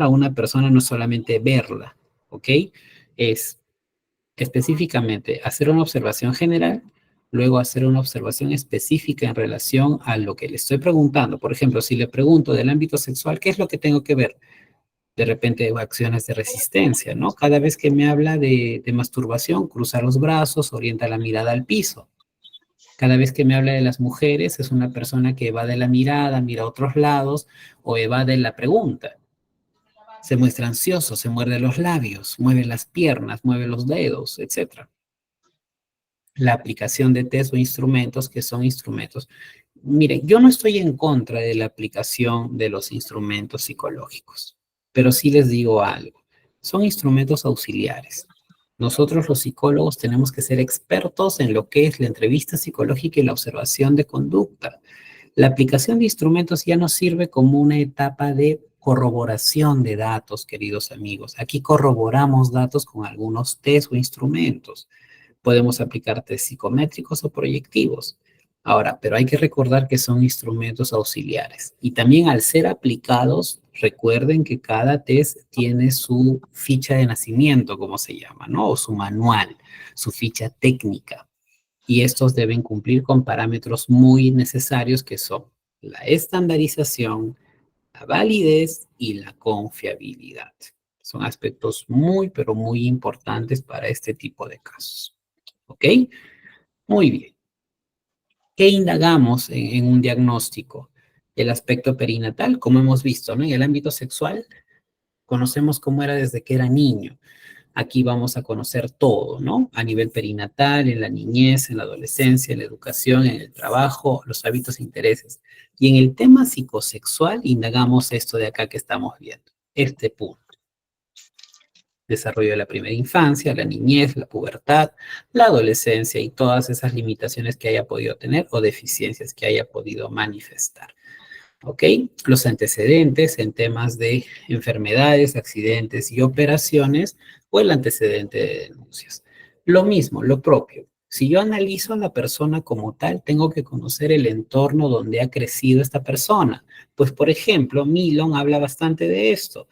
a una persona no es solamente verla, ¿ok? Es específicamente hacer una observación general, luego hacer una observación específica en relación a lo que le estoy preguntando. Por ejemplo, si le pregunto del ámbito sexual, ¿qué es lo que tengo que ver? De repente acciones de resistencia, ¿no? Cada vez que me habla de masturbación, cruza los brazos, orienta la mirada al piso. Cada vez que me habla de las mujeres, es una persona que evade la mirada, mira a otros lados o evade la pregunta. Se muestra ansioso, se muerde los labios, mueve las piernas, mueve los dedos, etc. La aplicación de test o instrumentos que son instrumentos. Miren, yo no estoy en contra de la aplicación de los instrumentos psicológicos, pero sí les digo algo. Son instrumentos auxiliares. Nosotros los psicólogos tenemos que ser expertos en lo que es la entrevista psicológica y la observación de conducta. La aplicación de instrumentos ya nos sirve como una etapa de corroboración de datos, queridos amigos. Aquí corroboramos datos con algunos test o instrumentos. Podemos aplicar test psicométricos o proyectivos. Ahora, pero hay que recordar que son instrumentos auxiliares. Y también al ser aplicados, recuerden que cada test tiene su ficha de nacimiento, como se llama, ¿no? O su manual, su ficha técnica. Y estos deben cumplir con parámetros muy necesarios que son la estandarización, la validez y la confiabilidad. Son aspectos muy, pero muy importantes para este tipo de casos. ¿Ok? Muy bien. ¿Qué indagamos en un diagnóstico? El aspecto perinatal, como hemos visto, ¿no? En el ámbito sexual, conocemos cómo era desde que era niño. Aquí vamos a conocer todo, ¿no? A nivel perinatal, en la niñez, en la adolescencia, en la educación, en el trabajo, los hábitos e intereses. Y en el tema psicosexual, indagamos esto de acá que estamos viendo, este punto. Desarrollo de la primera infancia, la niñez, la pubertad, la adolescencia y todas esas limitaciones que haya podido tener o deficiencias que haya podido manifestar. ¿Ok? Los antecedentes en temas de enfermedades, accidentes y operaciones o el antecedente de denuncias. Lo mismo, lo propio. Si yo analizo a la persona como tal, tengo que conocer el entorno donde ha crecido esta persona. Pues, por ejemplo, Milon habla bastante de esto.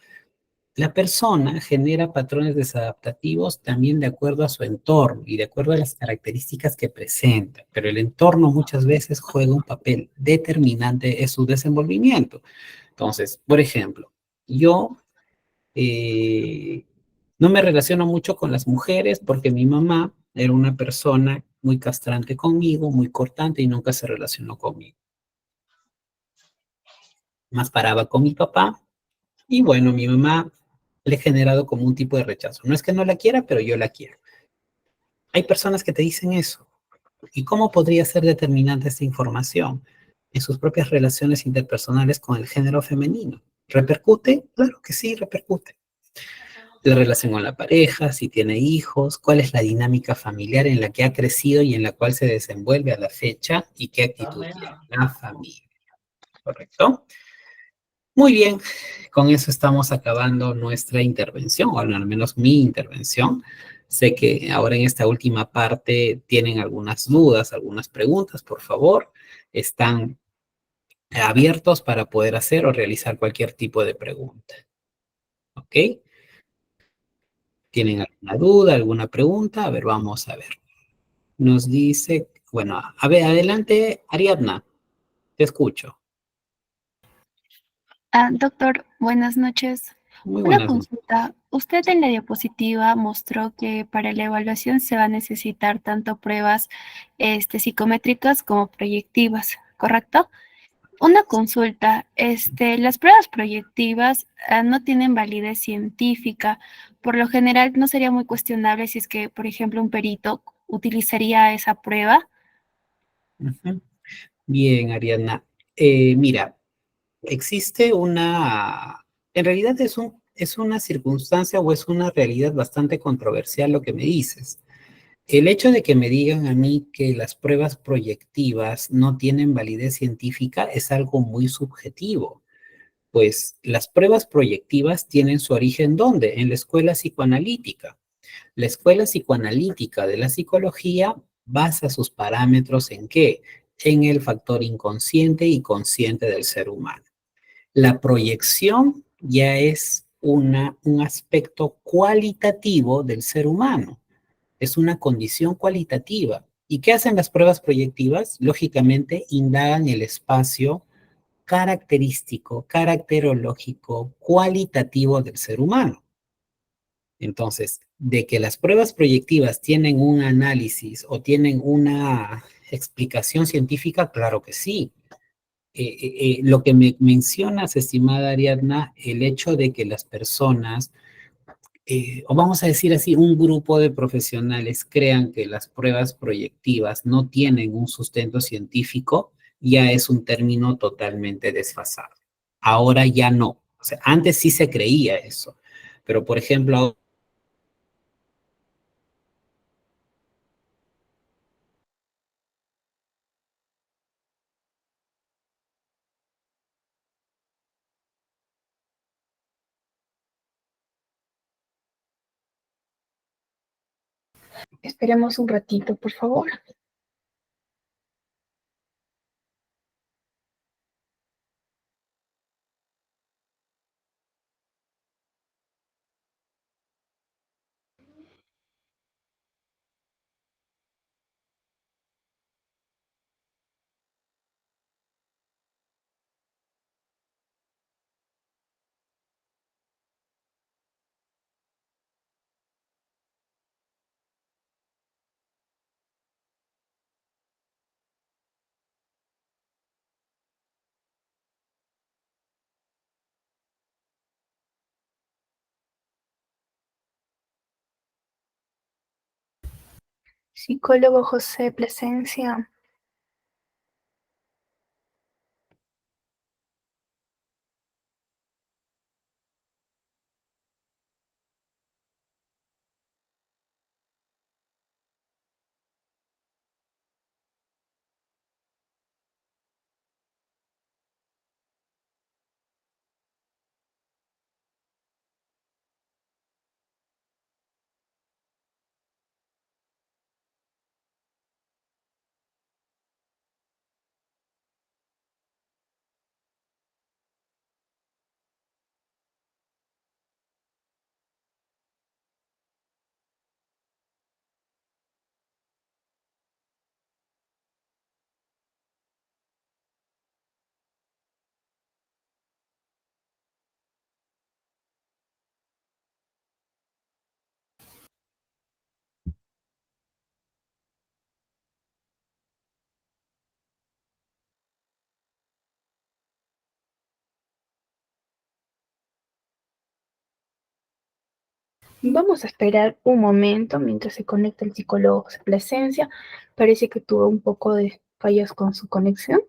La persona genera patrones desadaptativos también de acuerdo a su entorno y de acuerdo a las características que presenta, pero el entorno muchas veces juega un papel determinante en su desenvolvimiento. Entonces, por ejemplo, yo no me relaciono mucho con las mujeres porque mi mamá era una persona muy castrante conmigo, muy cortante y nunca se relacionó conmigo. Más paraba con mi papá y bueno, mi mamá le he generado como un tipo de rechazo. No es que no la quiera, pero yo la quiero. Hay personas que te dicen eso. ¿Y cómo podría ser determinante esta información en sus propias relaciones interpersonales con el género femenino? ¿Repercute? Claro que sí, repercute. la relación con la pareja, si tiene hijos, cuál es la dinámica familiar en la que ha crecido y en la cual se desenvuelve a la fecha y qué actitud tiene la familia, ¿correcto? Muy bien, con eso estamos acabando nuestra intervención, o al menos mi intervención. Sé que ahora en esta última parte tienen algunas dudas, algunas preguntas, por favor, están abiertos para poder hacer o realizar cualquier tipo de pregunta, ¿ok? ¿Tienen alguna duda, alguna pregunta? A ver, vamos a ver. Nos dice, bueno, a ver, adelante, Ariadna, te escucho. Doctor, buenas noches. Muy Una buenas noches. consulta. Usted en la diapositiva mostró que para la evaluación se va a necesitar tanto pruebas psicométricas como proyectivas, ¿correcto? Una consulta. Las pruebas proyectivas no tienen validez científica. Por lo general, no sería muy cuestionable si es que, por ejemplo, un perito utilizaría esa prueba. Ujú. Bien, Ariadna. Mira, existe en realidad es una circunstancia o es una realidad bastante controversial lo que me dices. El hecho de que me digan a mí que las pruebas proyectivas no tienen validez científica es algo muy subjetivo, pues las pruebas proyectivas tienen su origen ¿dónde? En la escuela psicoanalítica. La escuela psicoanalítica de la psicología basa sus parámetros ¿en qué? En el factor inconsciente y consciente del ser humano. La proyección ya es un aspecto cualitativo del ser humano, es una condición cualitativa. ¿Y qué hacen las pruebas proyectivas? Lógicamente, indagan el espacio característico, caracterológico, cualitativo del ser humano. Entonces, de que las pruebas proyectivas tienen un análisis o tienen una explicación científica, claro que sí. Lo que me mencionas, estimada Ariadna, el hecho de que las personas, o vamos a decir así, un grupo de profesionales crean que las pruebas proyectivas no tienen un sustento científico, ya es un término totalmente desfasado. Ahora ya no. O sea, antes sí se creía eso, pero por ejemplo, Esperemos un ratito, por favor. Psicólogo José Plasencia. Vamos a esperar un momento mientras se conecta el psicólogo José Plasencia. Parece que tuvo un poco de fallas con su conexión.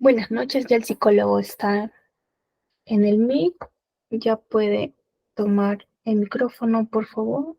Buenas noches, ya el psicólogo está en el mic. Ya puede tomar el micrófono, por favor.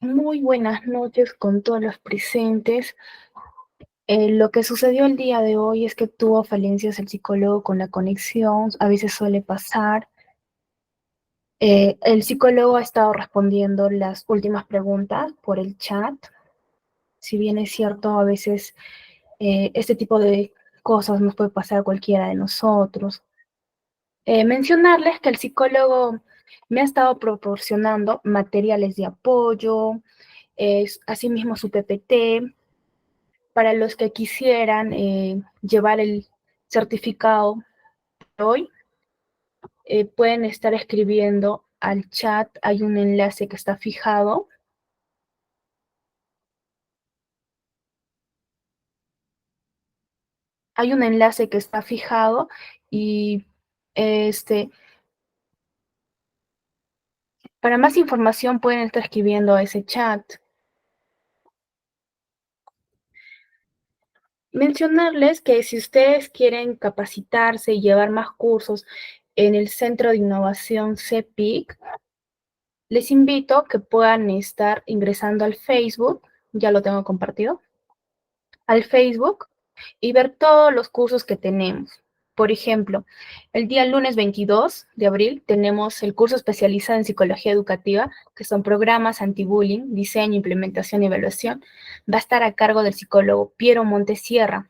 Muy buenas noches con todos los presentes. Lo que sucedió el día de hoy es que tuvo falencias el psicólogo con la conexión, a veces suele pasar. El psicólogo ha estado respondiendo las últimas preguntas por el chat. Si bien es cierto, a veces este tipo de cosas nos puede pasar a cualquiera de nosotros. Mencionarles que el psicólogo me ha estado proporcionando materiales de apoyo, asimismo su PPT, para los que quisieran llevar el certificado hoy, pueden estar escribiendo al chat, hay un enlace que está fijado. Hay un enlace que está fijado y para más información pueden estar escribiendo a ese chat. Mencionarles que si ustedes quieren capacitarse y llevar más cursos en el Centro de Innovación CEPIC, les invito a que puedan estar ingresando al Facebook, ya lo tengo compartido, al Facebook y ver todos los cursos que tenemos. Por ejemplo, el día lunes 22 de abril tenemos el curso especializado en psicología educativa, que son programas anti-bullying, diseño, implementación y evaluación. Va a estar a cargo del psicólogo Piero Montesierra.